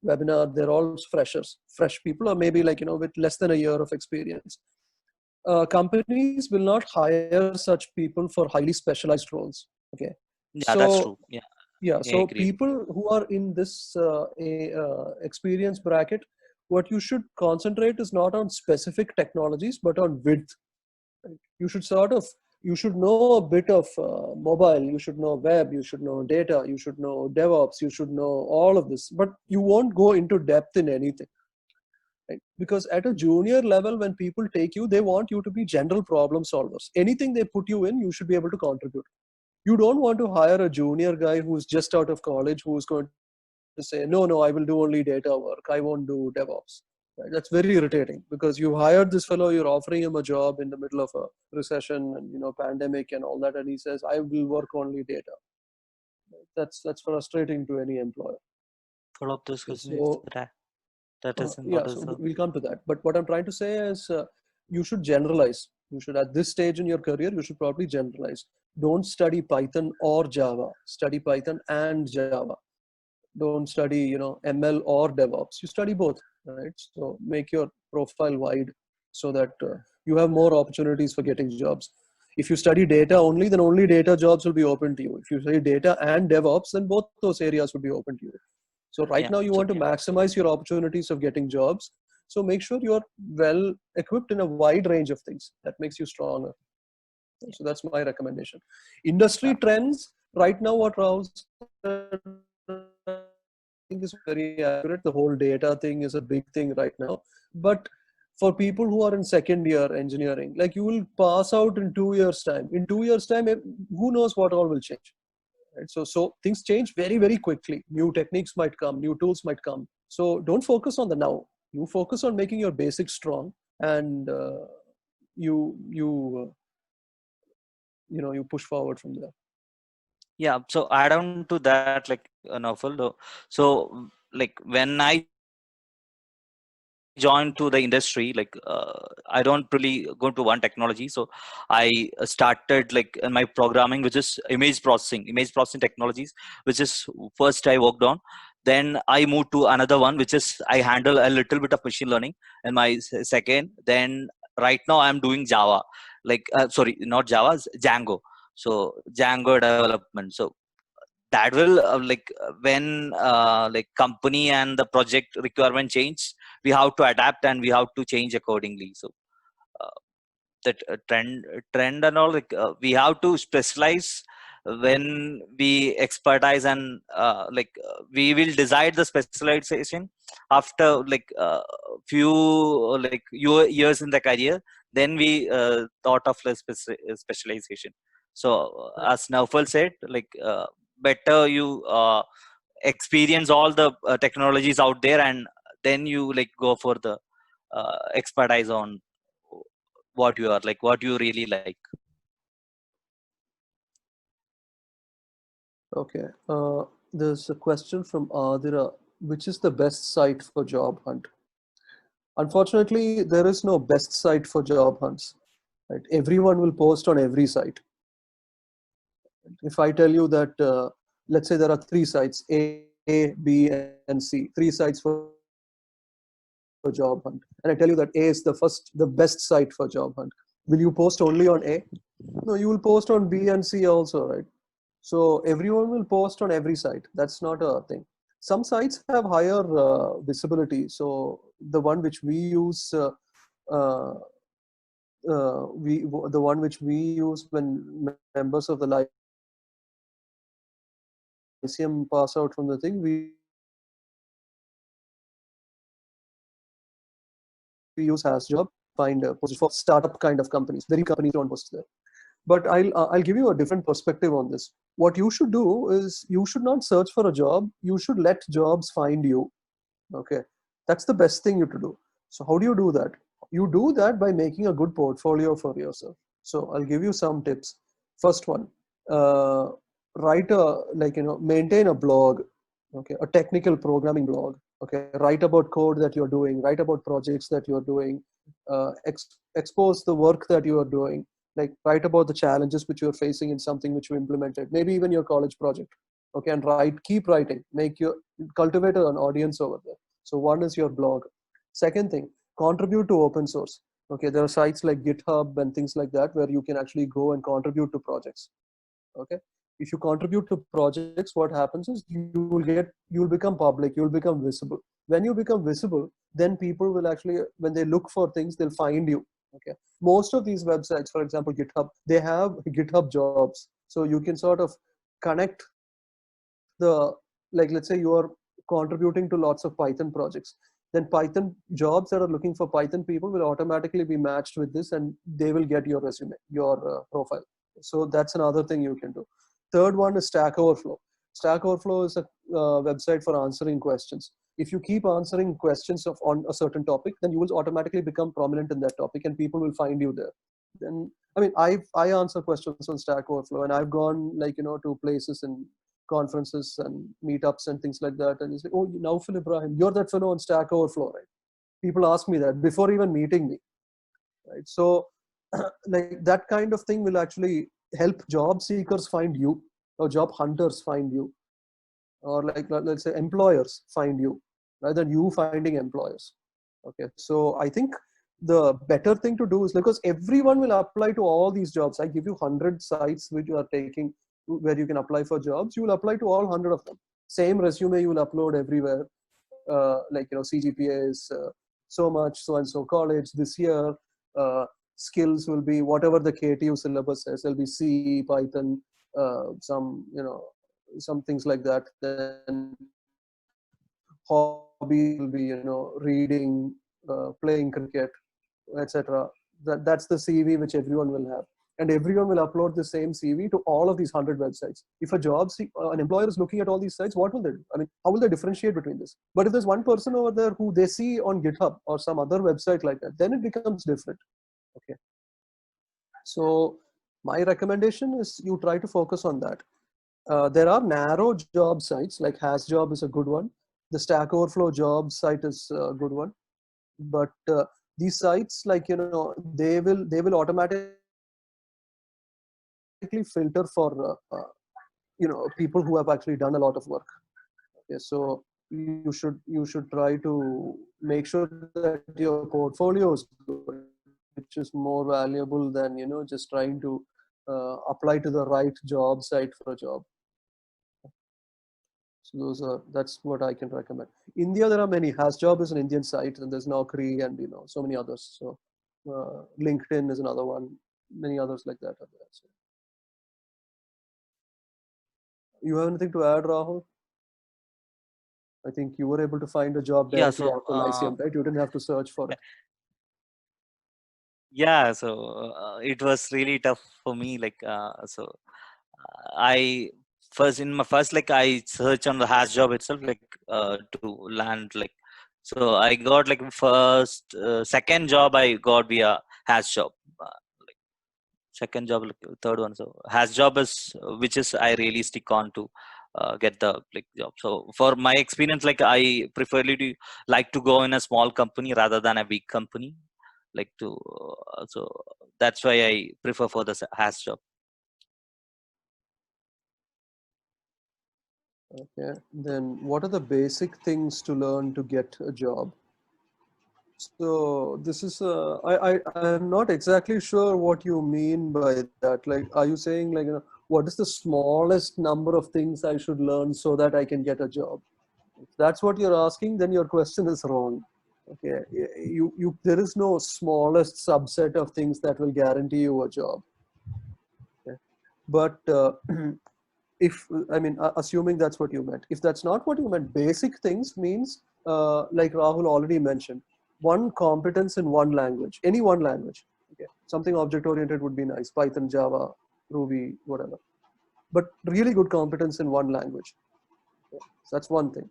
Speaker 1: webinar, they're all freshers, fresh people, or maybe like, with less than a year of experience. Companies will not hire such people for highly specialized roles. Okay.
Speaker 2: Yeah, that's true.
Speaker 1: Yeah,
Speaker 2: I
Speaker 1: so
Speaker 2: agree.
Speaker 1: people who are in this experience bracket, what you should concentrate is not on specific technologies, but on width. Right? You should know a bit of mobile, you should know web, you should know data, you should know DevOps, you should know all of this, but you won't go into depth in anything. Right? Because at a junior level, when people take you, they want you to be general problem solvers. Anything they put you in, you should be able to contribute. You don't want to hire a junior guy who's just out of college who's going to say, no, I will do only data work. I won't do DevOps. Right? That's very irritating because you hired this fellow, you're offering him a job in the middle of a recession and pandemic and all that, and he says, I will work only data. That's frustrating to any employer.
Speaker 2: Follow up this question.
Speaker 1: So
Speaker 2: That is
Speaker 1: yeah, so we'll come to that. But what I'm trying to say is you should generalize. You should, at this stage in your career, you should probably generalize. Don't study Python or Java. Study Python and Java. Don't study, ML or DevOps. You study both, right? So make your profile wide so that you have more opportunities for getting jobs. If you study data only, then only data jobs will be open to you. If you study data and DevOps, then both those areas will be open to you. So right now you want to maximize your opportunities of getting jobs. So make sure you're well equipped in a wide range of things. That makes you stronger. So that's my recommendation. Industry trends, right now what Rahul said, I think is very accurate. The whole data thing is a big thing right now. But for people who are in second year engineering, like you will pass out in 2 years time. In 2 years time, who knows what all will change. Right? So things change very, very quickly. New techniques might come, new tools might come. So don't focus on the now. You focus on making your basics strong, and you push forward from there.
Speaker 2: Yeah. So add on to that, like Naufal. So like when I joined to the industry, like I don't really go to one technology. So I started like in my programming, which is image processing technologies, which is first I worked on. Then I moved to another one, which is I handle a little bit of machine learning in my second. Then right now I'm doing Java. like sorry, not Java, Django. So Django development. So that will when like company and the project requirement change, we have to adapt and we have to change accordingly. So uh, that trend and all, like we have to specialize when we expertise, and we will decide the specialization after few years in the career. Then we thought of the specialization. So as Naufal said, better you experience all the technologies out there, and then you go for the expertise on what you are like, what you really like.
Speaker 1: Okay. There's a question from Adira. Which is the best site for job hunt? Unfortunately, there is no best site for job hunts. Right? Everyone will post on every site. If I tell you that, let's say there are 3 sites, A, B, and C, 3 sites for job hunt, and I tell you that A is the best site for job hunt, will you post only on A? No, you will post on B and C also, right? So everyone will post on every site. That's not a thing. Some sites have higher visibility. So the one which we use, uh, the one which we use when members of the Lyceum pass out from the thing, we use HasJob, find a position for startup kind of companies. Very companies don't post there. But I'll give you a different perspective on this. What you should do is you should not search for a job. You should let jobs find you. Okay, that's the best thing you to do. So how do you do that? You do that by making a good portfolio for yourself. So I'll give you some tips. First one, uh, write a maintain a blog. Okay, a technical programming blog. Okay, write about code that you're doing. Write about projects that you're doing. Expose the work that you are doing. Like write about the challenges which you're facing in something which you implemented. Maybe even your college project. Okay, and keep writing. Cultivate an audience over there. So one is your blog. Second thing, contribute to open source. Okay, there are sites like GitHub and things like that where you can actually go and contribute to projects. Okay, if you contribute to projects, what happens is you'll become public, you'll become visible. When you become visible, then people will actually, when they look for things, they'll find you. Okay, most of these websites, for example GitHub, they have GitHub jobs, so you can sort of connect the, like let's say you are contributing to lots of Python projects, then Python jobs that are looking for Python people will automatically be matched with this, and they will get your resume, your profile. So that's another thing you can do. Third one is Stack Overflow. Stack Overflow is a website for answering questions. If you keep answering questions on a certain topic, then you will automatically become prominent in that topic, and people will find you there. Then I mean, I answer questions on Stack Overflow, and I've gone to places and conferences and meetups and things like that, and you say, oh, Naufal Ibrahim, you're that fellow on Stack Overflow, right? People ask me that before even meeting me, right? So like that kind of thing will actually help job seekers find you, or job hunters find you, or like let's say employers find you, rather than you finding employers. Okay, so I think the better thing to do is, because everyone will apply to all these jobs. I give you 100 sites which you are taking where you can apply for jobs. You will apply to all 100 of them. Same resume you will upload everywhere. CGPA is so much, so and so college this year. Skills will be whatever the KTU syllabus says. There'll be C, Python, some things like that. Then hobby will be reading, playing cricket, etc. That's the CV which everyone will have, and everyone will upload the same CV to all of these 100 websites. If an employer is looking at all these sites, what will they do? I mean, how will they differentiate between this? But if there's one person over there who they see on GitHub or some other website like that, then it becomes different. Okay, so my recommendation is you try to focus on that. There are narrow job sites, like HasJob is a good one. The Stack Overflow job site is a good one. But these sites, they will automatically filter for people who have actually done a lot of work. Okay, so you should try to make sure that your portfolio is good. which is more valuable than, just trying to apply to the right job site for a job. So that's what I can recommend. India, there are many. HasJob is an Indian site, and there's Naukri and so many others. So LinkedIn is another one. Many others like that are there. So. You have anything to add, Rahul? I think you were able to find a job
Speaker 2: Yeah,
Speaker 1: directly
Speaker 2: so
Speaker 1: after Lyceum, right? You didn't have to search for it.
Speaker 2: yeah, so it was really tough for me. Like, I first in my first like I searched on the HasJob itself, like to land like. So I got like first, second job I got via HasJob. Like second job, like third one. So HasJob is which is I really stick on to get the like job. So for my experience, like I preferably like to go in a small company rather than a big company. Like to so that's why I prefer for the HasJob.
Speaker 1: Okay. Then what are the basic things to learn to get a job? So this is I'm not exactly sure what you mean by that. Like, are you saying like, what is the smallest number of things I should learn so that I can get a job? If that's what you're asking, then your question is wrong. Okay, there is no smallest subset of things that will guarantee you a job. Okay. But if I mean, assuming that's what you meant, if that's not what you meant, basic things means like Rahul already mentioned, one competence in one language, any one language. Okay, something object oriented would be nice, Python, Java, Ruby, whatever. But really good competence in one language. Okay. So that's one thing.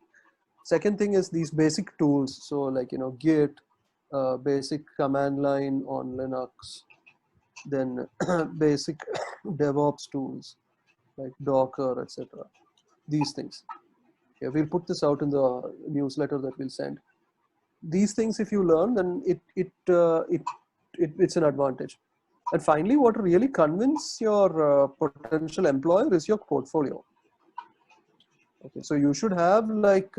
Speaker 1: Second thing is these basic tools. So like, Git, basic command line on Linux, then basic DevOps tools like Docker, etc. These things. Okay, we'll put this out in the newsletter that we'll send. These things, if you learn, then it's an advantage. And finally, what really convince your potential employer is your portfolio. Okay, so you should have like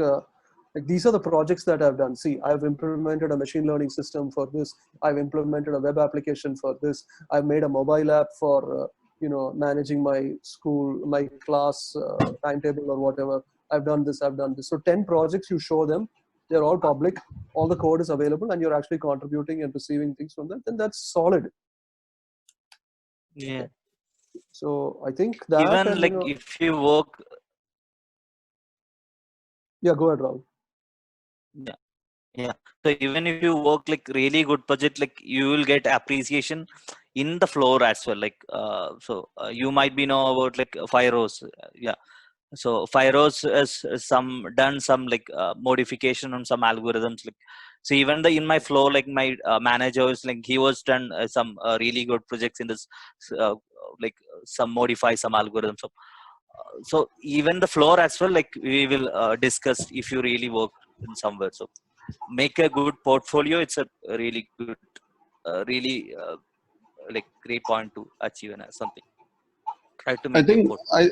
Speaker 1: these are the projects that I've done. See, I've implemented a machine learning system for this. I've implemented a web application for this. I've made a mobile app for managing my school, my class timetable or whatever. I've done this. I've done this. So 10 projects, you show them. They're all public. All the code is available, and you're actually contributing and receiving things from them. Then that's solid.
Speaker 2: Yeah.
Speaker 1: So I think that
Speaker 2: Even like if you work.
Speaker 1: Yeah, go ahead, Rahul.
Speaker 2: Yeah. So even if you work like really good budget, like you will get appreciation in the floor as well. Like you might be know about like Firos. Yeah. So Firos has done some like modification on some algorithms. Like so even in my flow, like my manager is like he was done some really good projects in this like some modify some algorithms. So even the floor as well, like we will discuss if you really work in somewhere. So make a good portfolio. It's a really good, really like great point to achieve and something. Try to
Speaker 3: I
Speaker 2: make a
Speaker 3: think
Speaker 2: portfolio.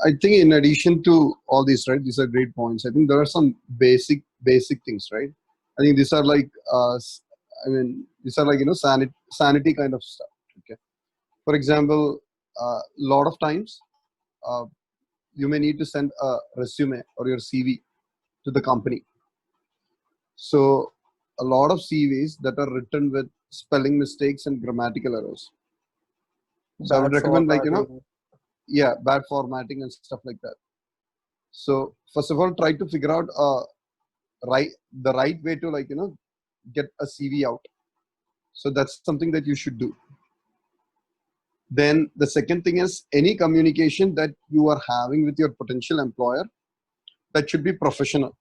Speaker 3: I think in addition to all these, right, these are great points. I think there are some basic things, right? I think these are like these are like sanity kind of stuff. Okay, for example, a lot of times uh, you may need to send a resume or your CV to the company. So a lot of CVs that are written with spelling mistakes and grammatical errors. So I would recommend bad formatting and stuff like that. So first of all, try to figure out the right way to get a CV out. So that's something that you should do. Then the second thing is any communication that you are having with your potential employer, that should be professional.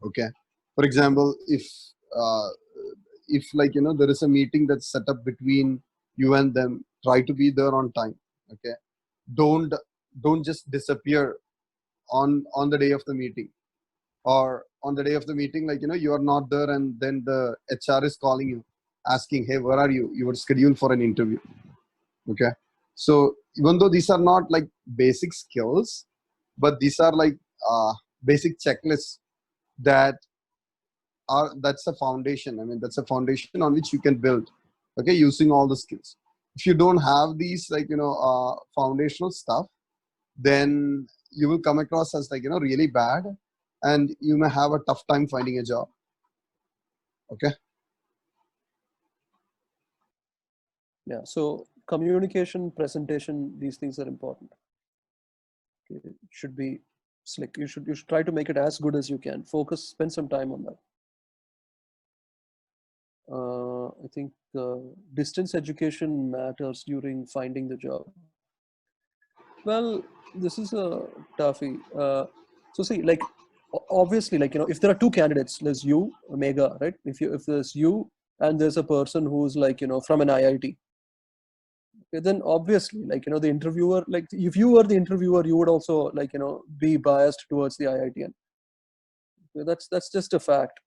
Speaker 3: Okay. For example, if there is a meeting that's set up between you and them, try to be there on time. Okay. Don't just disappear on the day of the meeting, or on the day of the meeting, you are not there, and then the HR is calling you asking, hey, where are you? You were scheduled for an interview. Okay. So even though these are not like basic skills, but these are like basic checklists that's a foundation. I mean, that's a foundation on which you can build okay, using all the skills. If you don't have these like foundational stuff, then you will come across as like really bad, and you may have a tough time finding a job. Okay.
Speaker 1: Yeah. So communication, presentation, these things are important. It should be slick. You should try to make it as good as you can. Focus, spend some time on that. I think distance education matters during finding the job. Well, this is a toughie. So see, like obviously, like if there are two candidates, there's you, Megha, right? If there's you and there's a person who's like from an IIT, okay, then obviously, like the interviewer, like if you were the interviewer, you would also like be biased towards the IITian. That's just a fact.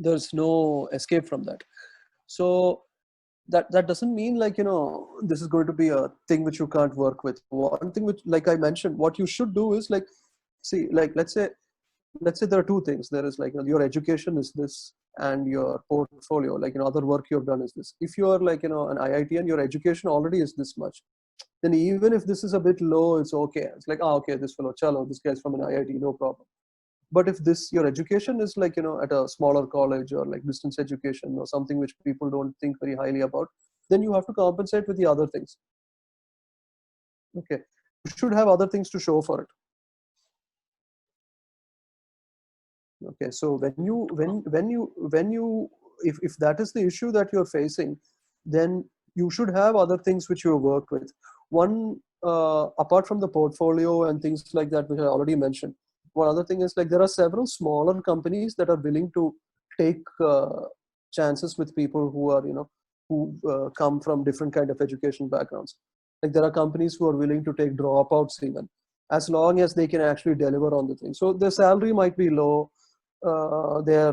Speaker 1: There's no escape from that. So that doesn't mean like this is going to be a thing which you can't work with. One thing which, like I mentioned, what you should do is like, see, like let's say there are two things. There is like your education is this, and your portfolio, like other work you've done is this. If you are like an IIT and your education already is this much, then even if this is a bit low, it's okay. It's like, okay, this fellow, chalo, this guy's from an IIT, no problem. But if your education is like at a smaller college or like distance education or something which people don't think very highly about, then you have to compensate with the other things. Okay, you should have other things to show for it. Okay, so if that is the issue that you're facing, then you should have other things which you have worked with. One, apart from the portfolio and things like that, which I already mentioned, one other thing is like there are several smaller companies that are willing to take chances with people who are who come from different kind of education backgrounds. Like there are companies who are willing to take dropouts even, as long as they can actually deliver on the thing. So the salary might be low, their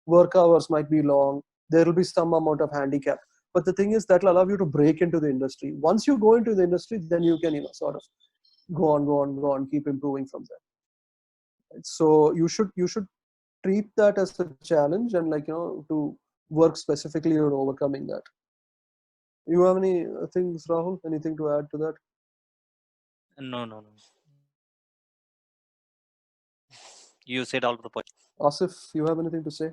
Speaker 1: work hours might be long, there will be some amount of handicap, but the thing is that will allow you to break into the industry. Once you go into the industry, then you can sort of go on, keep improving from there. So you should treat that as a challenge, and like to work specifically on overcoming that. You have any things, Rahul? Anything to add to that?
Speaker 2: No. You said all the points.
Speaker 1: Asif, you have anything to say?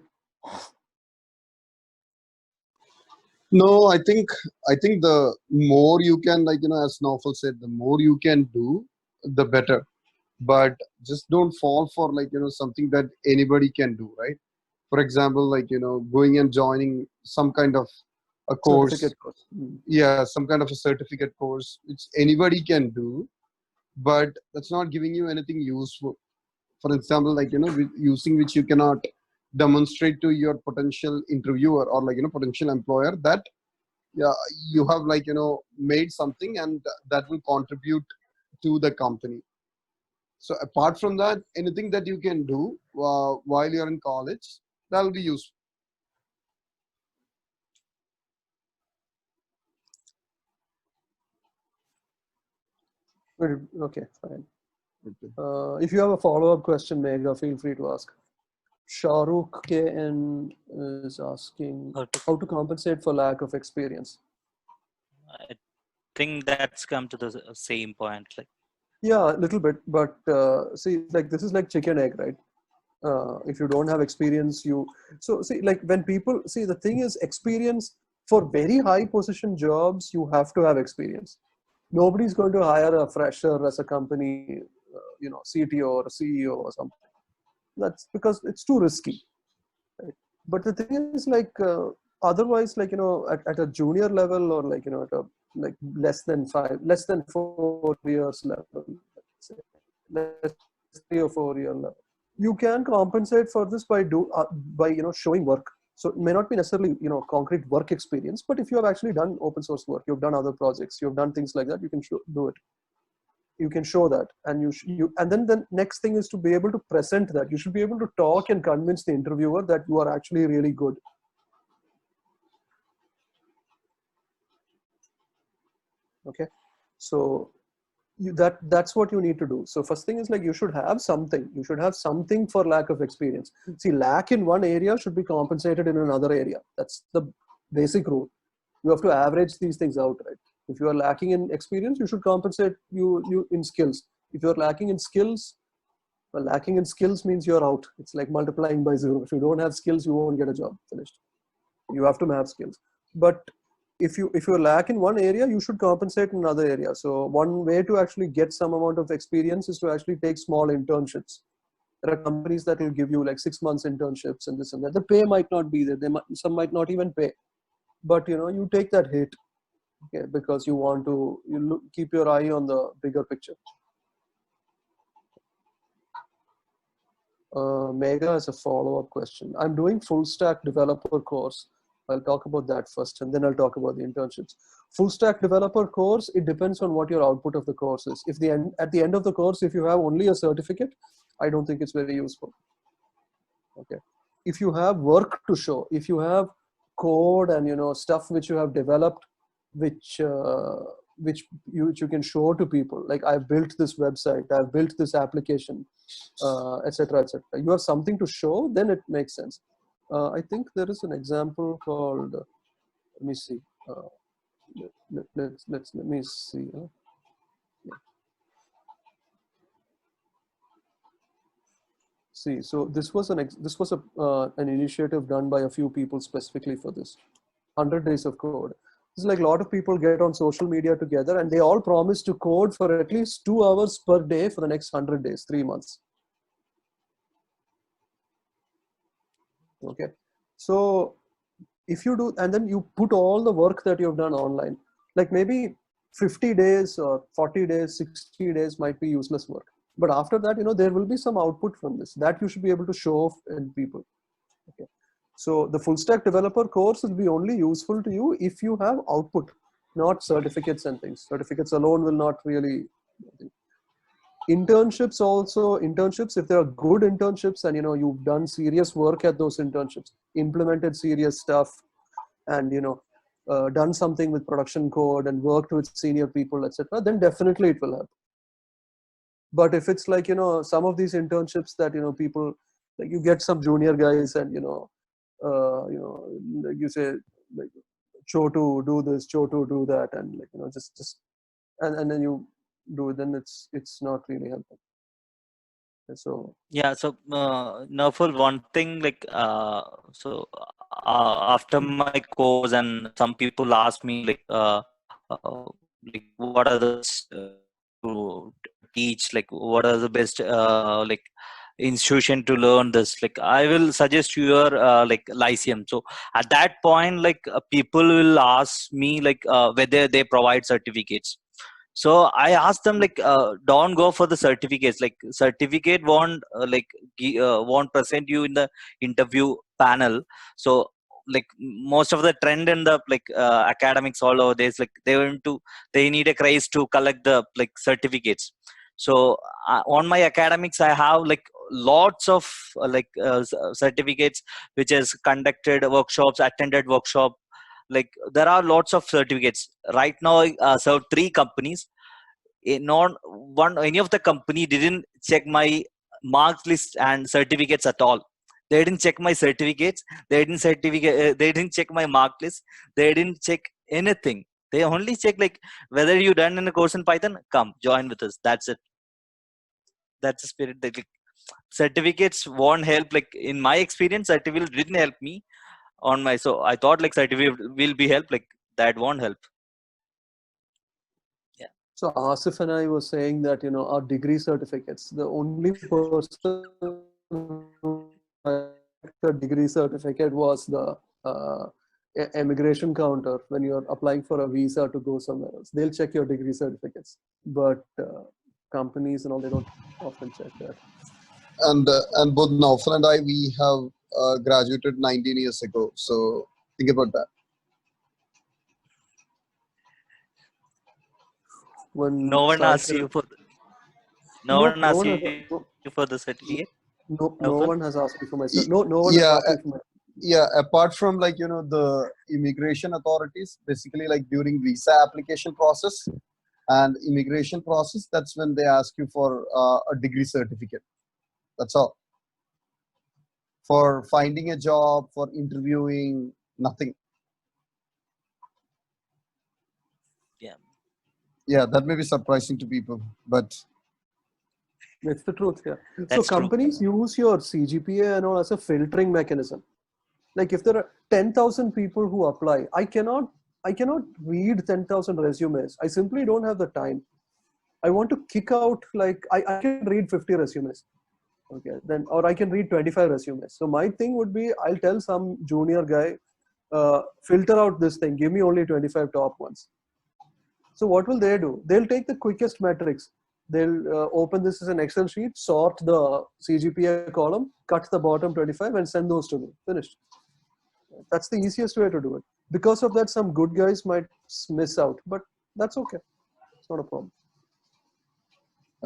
Speaker 3: No, I think the more you can, like as Naufal said, the more you can do, the better. But just don't fall for like something that anybody can do, right? For example, like going and joining some kind of a course.
Speaker 1: Certificate course.
Speaker 3: Yeah, some kind of a certificate course, which anybody can do, but that's not giving you anything useful. For example, like using which you cannot demonstrate to your potential interviewer or like potential employer that you have like made something and that will contribute to the company. So apart from that, anything that you can do while you're in college, that will be useful.
Speaker 1: Okay, fine. If you have a follow-up question, Megha, feel free to ask. Shahrukh KN is asking how to compensate for lack of experience.
Speaker 2: I think that's come to the same point. Like,
Speaker 1: yeah, a little bit, but see, like this is like chicken egg, right? If you don't have experience, so see, like when people see, the thing is, experience for very high position jobs, you have to have experience. Nobody's going to hire a fresher as a company, CTO or CEO or something. That's because it's too risky. Right? But the thing is, like otherwise, like at a junior level, or like at a like less than 4 years level, let's say, less 3 or 4 year level, you can compensate for this by showing work. So it may not be necessarily concrete work experience, but if you have actually done open source work, you've done other projects, you've done things like that, you can do it. You can show that, and and then the next thing is to be able to present that. You should be able to talk and convince the interviewer that you are actually really good. Okay, so that's what you need to do. So first thing is, like, you should have something. You should have something for lack of experience. See, lack in one area should be compensated in another area. That's the basic rule. You have to average these things out, right? If you are lacking in experience, you should compensate you in skills. If you're lacking in skills, well, lacking in skills means you're out. It's like multiplying by 0. If you don't have skills, you won't get a job. Finished. You have to have skills. But if you lack in one area, you should compensate in another area. So one way to actually get some amount of experience is to actually take small internships. There are companies that will give you like 6 months internships and this and that. The pay might not be there. Some might not even pay. But you take that hit, okay, because you want to keep your eye on the bigger picture. Megha has a follow-up question. I'm doing full stack developer course. I'll talk about that first, and then I'll talk about the internships. Full stack developer course, it depends on what your output of the course is. At the end of the course, if you have only a certificate, I don't think it's very useful. Okay. If you have work to show, if you have code and stuff which you have developed, which you can show to people, like I've built this website, I've built this application, etc., etc. You have something to show, then it makes sense. I think there is an example called. Let me see. Let me see. Yeah. See, so this was an initiative done by a few people specifically for this. 100 days of code. It's like a lot of people get on social media together and they all promise to code for at least 2 hours per day for the next 100 days, 3 months. Okay. So if you do, and then you put all the work that you've done online, like maybe 50 days or 40 days, 60 days might be useless work. But after that, there will be some output from this that you should be able to show off in people. Okay. So the full stack developer course will be only useful to you if you have output, not certificates and things. Certificates alone will not really. Internships also, if there are good internships and you've done serious work at those internships, implemented serious stuff, and done something with production code and worked with senior people, etc., then definitely it will help. But if it's like some of these internships that people, like you get some junior guys and like you say, like Chotu do this, Chotu do that, and like just and then you do it, then it's not really helpful. So
Speaker 2: Yeah, so Naful, one thing like after my course, and some people ask me like what are the to teach, like what are the best like institution to learn this. Like I will suggest your like Lyceum. So at that point, like people will ask me like whether they provide certificates. So I asked them like don't go for the certificates. Like certificate won't present you in the interview panel. So like most of the trend in the like academics all over this, like they need a craze to collect the like certificates. So on my academics I have like lots of certificates which has conducted workshops, attended workshop. Like there are lots of certificates right now. I serve 3 companies. Not one any of the company didn't check my marks list and certificates at all. They didn't check my certificates, they didn't check my mark list, they didn't check anything. They only check like whether you done in a course in Python, come join with us. That's it. That's the spirit. That like, certificates won't help. Like in my experience, certificate didn't help me on my. So I thought like certificate will be help. Like that won't help. Yeah.
Speaker 1: So Asif and I were saying that our degree certificates, the only person who had a degree certificate was the immigration counter when you're applying for a visa to go somewhere else. They'll check your degree certificates, but companies and all, they don't often check that.
Speaker 3: And both Naufal and I, we have graduated 19 years ago. So think about that.
Speaker 1: When
Speaker 2: No one asks
Speaker 1: Sai-
Speaker 2: you for. No
Speaker 1: no,
Speaker 2: one
Speaker 1: no
Speaker 2: asks
Speaker 1: one has,
Speaker 2: you for the certificate.
Speaker 1: no
Speaker 2: Nafal?
Speaker 1: one has asked me for myself. No one has
Speaker 3: Yeah,
Speaker 1: asked me for my.
Speaker 3: yeah. Apart from like the immigration authorities, basically like during visa application process and immigration process, that's when they ask you for a degree certificate. That's all. For finding a job, for interviewing, nothing. Yeah, that may be surprising to people, but
Speaker 1: It's the truth, yeah. So
Speaker 2: That's true.
Speaker 1: companies use your CGPA and all as a filtering mechanism. Like if there are 10,000 people who apply, I cannot read 10,000 resumes. I simply don't have the time. I want to kick out, like, I can read 50 resumes. Okay, then, or I can read 25 resumes. So my thing would be, I'll tell some junior guy, filter out this thing, give me only 25 top ones. So what will they do? They'll take the quickest metrics. They'll open this as an Excel sheet, sort the CGPA column, cut the bottom 25 and send those to me. Finished. That's the easiest way to do it. Because of that, some good guys might miss out, but that's okay. It's not a problem.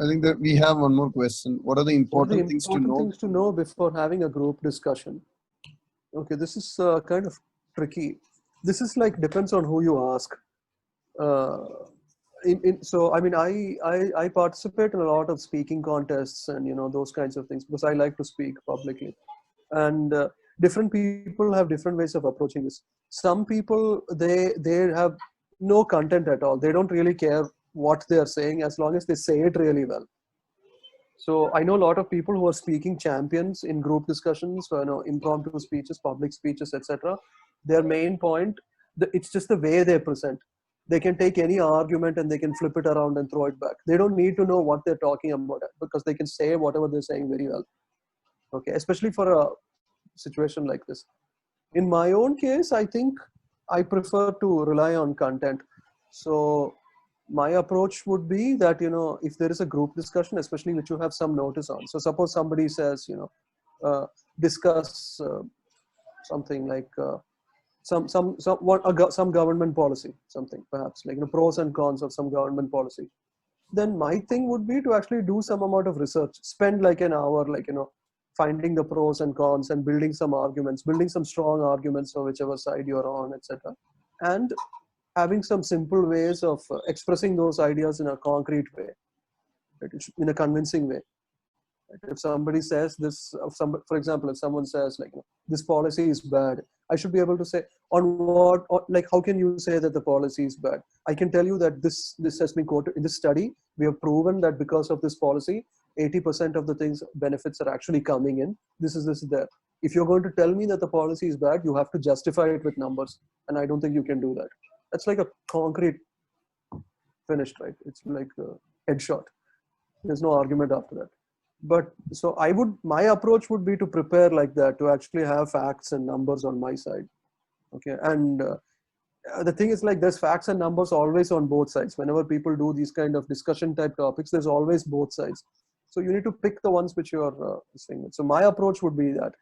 Speaker 3: I think that we have one more question. What are the
Speaker 1: What are the
Speaker 3: important things to know?
Speaker 1: things to know before having a group discussion? Okay, this is kind of tricky. This is like, depends on who you ask. So I mean, I participate in a lot of speaking contests and, you know, those kinds of things, because I like to speak publicly. And different people have different ways of approaching this. Some people, they have no content at all. They don't really care what they are saying as long as they say it really well. So I know a lot of people who are speaking champions in group discussions, you know, impromptu speeches, public speeches, etc. Their main point, it's just the way they present. They can take any argument and they can flip it around and throw it back. They don't need to know what they're talking about, because they can say whatever they're saying very well. Okay, especially for a situation like this. In my own case, I think I prefer to rely on content. So my approach would be that, you know, if there is a group discussion, especially which you have some notice on. So suppose somebody says, you know, discuss something like some government policy, something perhaps like, you know, pros and cons of some government policy. Then my thing would be to actually do some amount of research, spend like an hour, like, you know, finding the pros and cons and building some arguments, building some strong arguments for whichever side you're on, etc. And having some simple ways of expressing those ideas in a concrete way, right? In a convincing way. If somebody says this, for example, if someone says, like, you know, this policy is bad, I should be able to say, on what, like, how can you say that the policy is bad? I can tell you that this has been quoted in this study. We have proven that because of this policy, 80% of the things, benefits are actually coming in. This is there. If you're going to tell me that the policy is bad, you have to justify it with numbers. And I don't think you can do that. That's like a concrete finished, right? It's like a headshot. There's no argument after that. But so my approach would be to prepare like that, to actually have facts and numbers on my side. Okay. And the thing is, like, there's facts and numbers always on both sides. Whenever people do these kind of discussion type topics, there's always both sides. So you need to pick the ones which you're saying. So my approach would be that.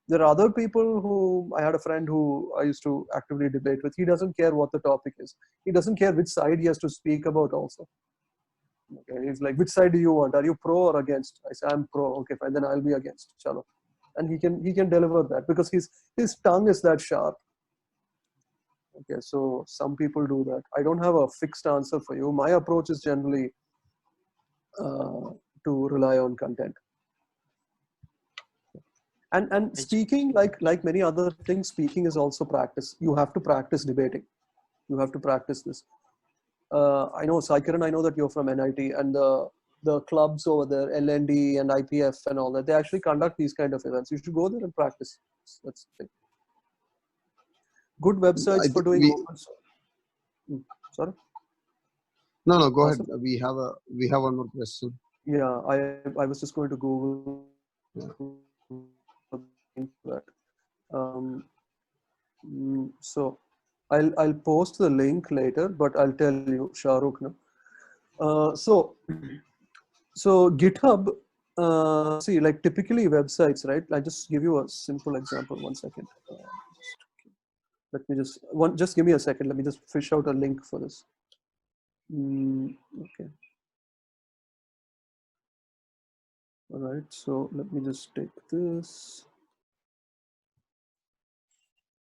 Speaker 1: There are other people who, I had a friend who I used to actively debate with. He doesn't care what the topic is. He doesn't care which side he has to speak about also. Okay, he's like, which side do you want? Are you pro or against? I say, I'm pro. Okay, fine, then I'll be against. Chalo. And he can deliver that because his tongue is that sharp. Okay, so some people do that. I don't have a fixed answer for you. My approach is generally to rely on content. And speaking, like many other things, speaking is also practice. You have to practice debating. You have to practice this. I know, Saikiran, I know that you're from NIT, and the clubs over there, LND and IPF and all that, they actually conduct these kind of events. You should go there and practice. That's the thing. Good websites for doing open source. Sorry?
Speaker 3: No, go ahead. We have one more question.
Speaker 1: Yeah, I was just going to Google that. So I'll post the link later, but I'll tell you, Shahrukh. No? So GitHub. See, like typically websites, right? I just give you a simple example. 1 second. Let me just give me a second. Let me just fish out a link for this. Okay. All right. So let me just take this.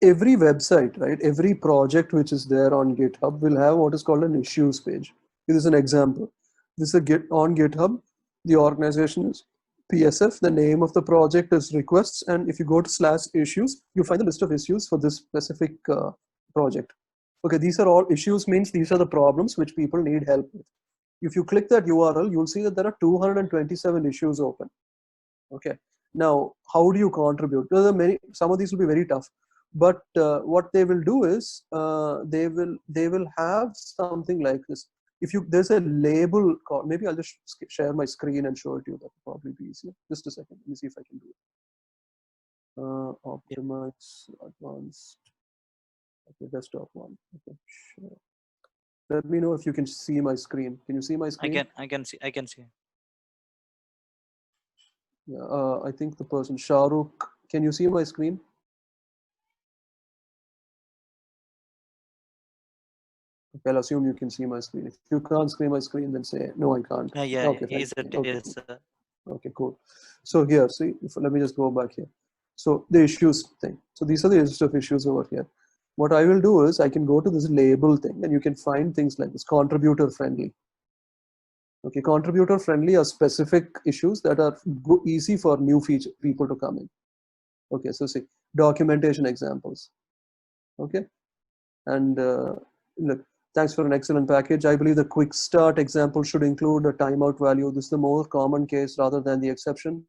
Speaker 1: Every website, right? Every project which is there on GitHub will have what is called an issues page. This is an example. This is on GitHub. The organization is PSF. The name of the project is requests. And if you go to /issues, you find the list of issues for this specific project. Okay, these are all issues means these are the problems which people need help with. If you click that URL, you'll see that there are 227 issues open. Okay. Now, how do you contribute? There are many. Some of these will be very tough, but what they will do is they will have something like this. If you there's a label called, maybe I'll just share my screen and show it to you. That will probably be easier. Just a second. Let me see if I can do it. Optimize advanced. Okay, desktop one. Okay, sure. Let me know if you can see my screen. Can you see my screen?
Speaker 2: I can see.
Speaker 1: Yeah, I think the person Shahrukh. Can you see my screen? Okay, I'll assume you can see my screen. If you can't see my screen, then say no, I can't.
Speaker 2: Yeah,
Speaker 1: Okay,
Speaker 2: is
Speaker 1: fine.
Speaker 2: it?
Speaker 1: Okay,
Speaker 2: Yes.
Speaker 1: okay, cool. So here, see, let me just go back here. So the issues thing. So these are the list of issues over here. What I will do is I can go to this label thing, and you can find things like this: contributor friendly. Okay, contributor friendly are specific issues that are easy for new feature people to come in. Okay, so see documentation examples. Okay, and look, thanks for an excellent package. I believe the quick start example should include a timeout value. This is the more common case rather than the exception.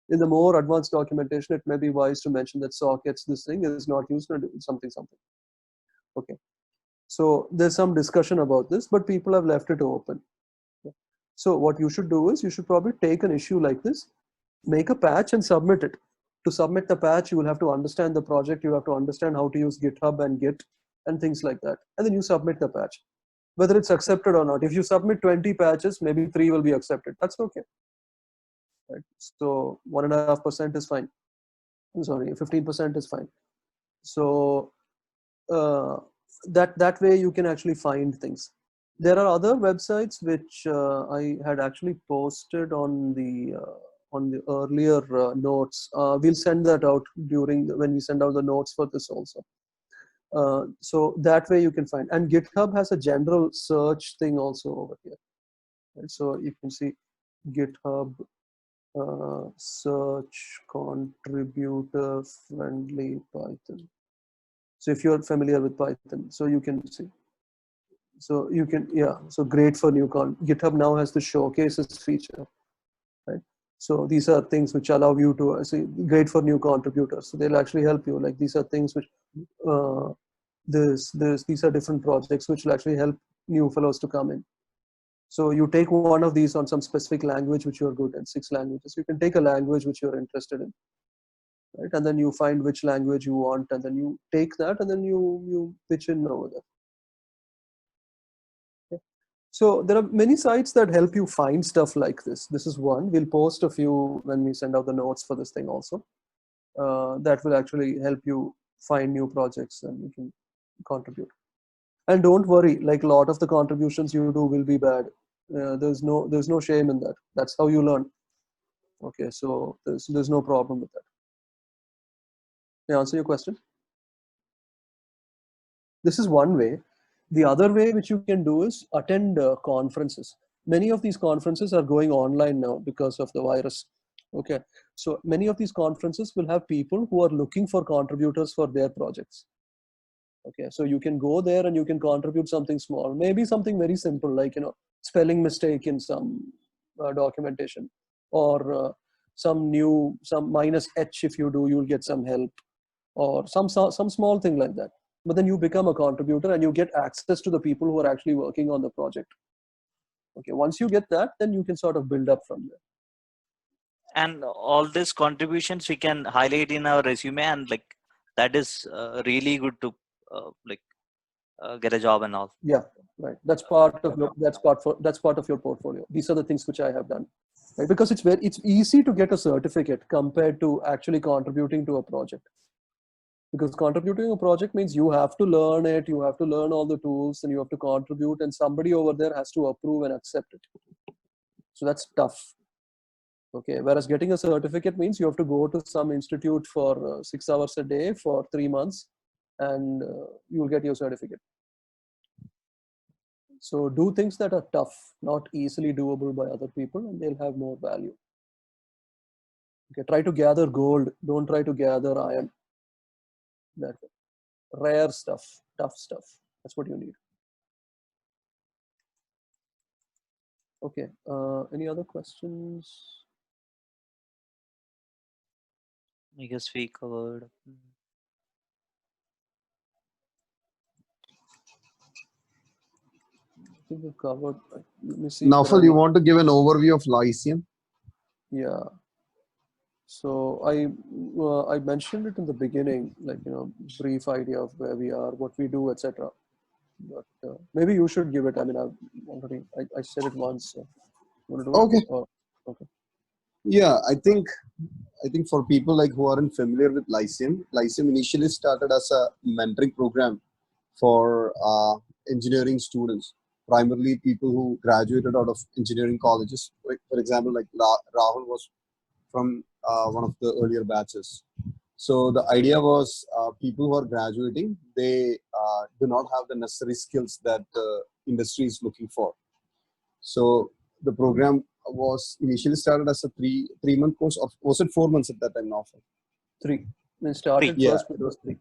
Speaker 1: In the more advanced documentation, it may be wise to mention that sockets, this thing is not used to something. Okay, so there's some discussion about this, but people have left it open. So what you should do is you should probably take an issue like this, make a patch and submit it. To submit the patch, you will have to understand the project. You have to understand how to use GitHub and Git and things like that. And then you submit the patch, whether it's accepted or not. If you submit 20 patches, maybe 3 will be accepted. That's okay. Right? So 1.5% is fine. I'm sorry, 15% is fine. So that way you can actually find things. There are other websites which I had actually posted on the earlier notes. We'll send that out when we send out the notes for this also. So that way you can find, and GitHub has a general search thing also over here. Right? So you can see GitHub search contributor friendly Python. So if you're familiar with Python, so you can see. So you can, yeah, so great for new GitHub now has the showcases feature, right? So these are things which allow you to see, great for new contributors. So they'll actually help you. Like these are things which, these are different projects which will actually help new fellows to come in. So you take one of these on some specific language which you're good at, 6 languages. You can take a language which you're interested in, right? And then you find which language you want, and then you take that, and then you pitch in over there. So there are many sites that help you find stuff like this. This is one. We'll post a few when we send out the notes for this thing also. That will actually help you find new projects and you can contribute. And don't worry, like a lot of the contributions you do will be bad. There's no shame in that. That's how you learn. Okay, so there's no problem with that. Can I answer your question? This is one way. The other way which you can do is attend conferences. Many of these conferences are going online now because of the virus. Okay, so many of these conferences will have people who are looking for contributors for their projects. Okay, so you can go there and you can contribute something small, maybe something very simple like spelling mistake in some documentation, or some minus h. If you do, you'll get some help, or some small thing like that. But then you become a contributor and you get access to the people who are actually working on the project. Okay, once you get that, then you can sort of build up from there.
Speaker 2: And all these contributions we can highlight in our resume, and like that is really good to get a job and all.
Speaker 1: Yeah, right. That's part of your portfolio. These are the things which I have done. Right? Because it's easy to get a certificate compared to actually contributing to a project. Because contributing a project means you have to learn it, you have to learn all the tools, and you have to contribute, and somebody over there has to approve and accept it. So that's tough. Okay, whereas getting a certificate means you have to go to some institute for 6 hours a day for 3 months, and you'll get your certificate. So do things that are tough, not easily doable by other people, and they'll have more value. Okay, try to gather gold, don't try to gather iron. That rare stuff, tough stuff. That's what you need. Okay. Any other questions?
Speaker 2: I guess we covered.
Speaker 1: I think we've covered. Let me see.
Speaker 3: Naufal, you want to give an overview of Lyceum?
Speaker 1: Yeah. So I mentioned it in the beginning, like, brief idea of where we are, what we do, etc. But maybe you should give it. I mean, I said it once. So want to do
Speaker 3: Okay.
Speaker 1: it? Or, okay.
Speaker 3: Yeah, I think for people like who aren't familiar with Lyceum, Lyceum initially started as a mentoring program for engineering students, primarily people who graduated out of engineering colleges. Like, for example, like Rahul was from one of the earlier batches. So the idea was people who are graduating, they do not have the necessary skills that the industry is looking for. So the program was initially started as a three-month course. Or was it 4 months at that time now?
Speaker 1: 3. When it started
Speaker 3: Yeah.
Speaker 1: first, it was 3.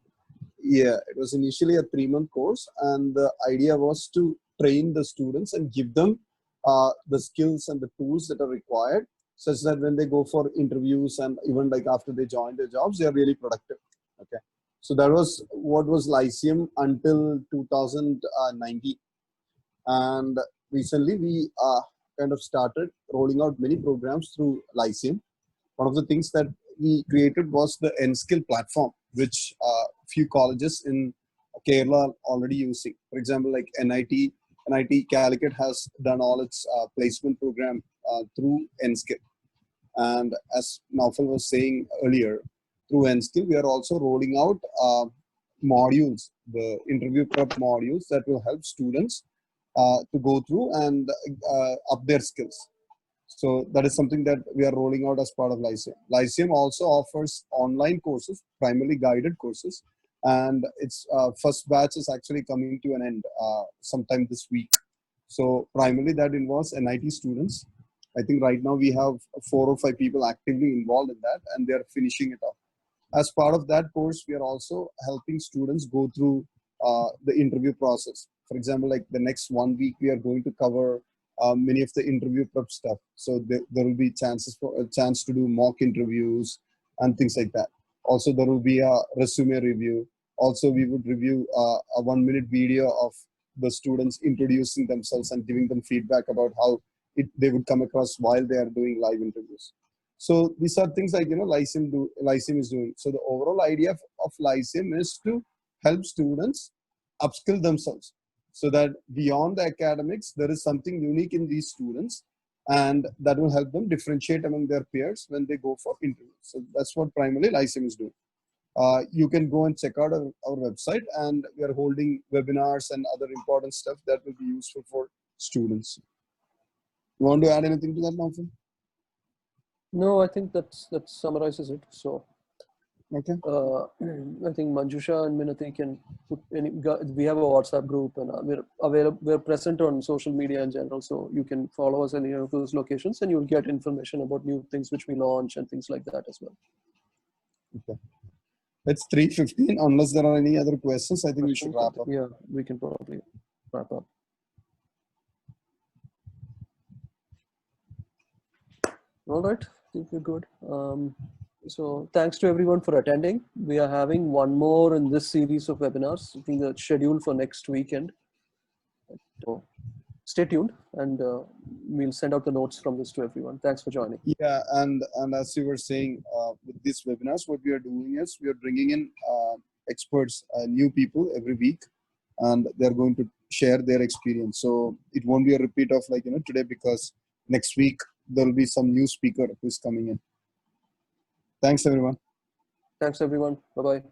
Speaker 3: Yeah, it was initially a 3-month course, and the idea was to train the students and give them the skills and the tools that are required, such that when they go for interviews and even like after they join their jobs, they are really productive. Okay, so that was what was Lyceum until 2019, and recently we kind of started rolling out many programs through Lyceum. One of the things that we created was the N-Skill platform, which few colleges in Kerala are already using. For example, like NIT Calicut has done all its placement program through N-Skill. And as Naufal was saying earlier, through N-Skill, we are also rolling out modules, the interview prep modules that will help students to go through and up their skills. So that is something that we are rolling out as part of Lyceum. Lyceum also offers online courses, primarily guided courses, and its first batch is actually coming to an end sometime this week. So primarily that involves NIT students. I think right now we have 4 or 5 people actively involved in that, and they are finishing it up. As part of that course, we are also helping students go through the interview process. For example, like the next 1 week, we are going to cover many of the interview prep stuff. So there will be a chance to do mock interviews and things like that. Also, there will be a resume review. Also, we would review a 1-minute video of the students introducing themselves and giving them feedback about how they would come across while they are doing live interviews. So these are things like, Lyceum is doing. So the overall idea of Lyceum is to help students upskill themselves, so that beyond the academics, there is something unique in these students, and that will help them differentiate among their peers when they go for interviews. So that's what primarily Lyceum is doing. You can go and check out our website, and we are holding webinars and other important stuff that will be useful for students. You want to add anything to that, Naufal?
Speaker 1: No, I think that summarizes it. So
Speaker 3: Okay.
Speaker 1: I think Manjusha and Minati can put we have a WhatsApp group, and we're available. We're present on social media in general, so you can follow us in any of those locations, and you'll get information about new things which we launch and things like that as well.
Speaker 3: Okay. It's 3:15. Unless there are any other questions, I think we should wrap up.
Speaker 1: Yeah, we can probably wrap up. All right, I think we're good. So thanks to everyone for attending. We are having one more in this series of webinars. I think that's scheduled for next weekend. So stay tuned, and we'll send out the notes from this to everyone. Thanks for joining.
Speaker 3: Yeah, and as you were saying, with these webinars, what we are doing is we are bringing in experts, new people every week, and they're going to share their experience. So it won't be a repeat of today, because next week there will be some new speaker who's coming in. Thanks, everyone.
Speaker 1: Thanks, everyone. Bye-bye.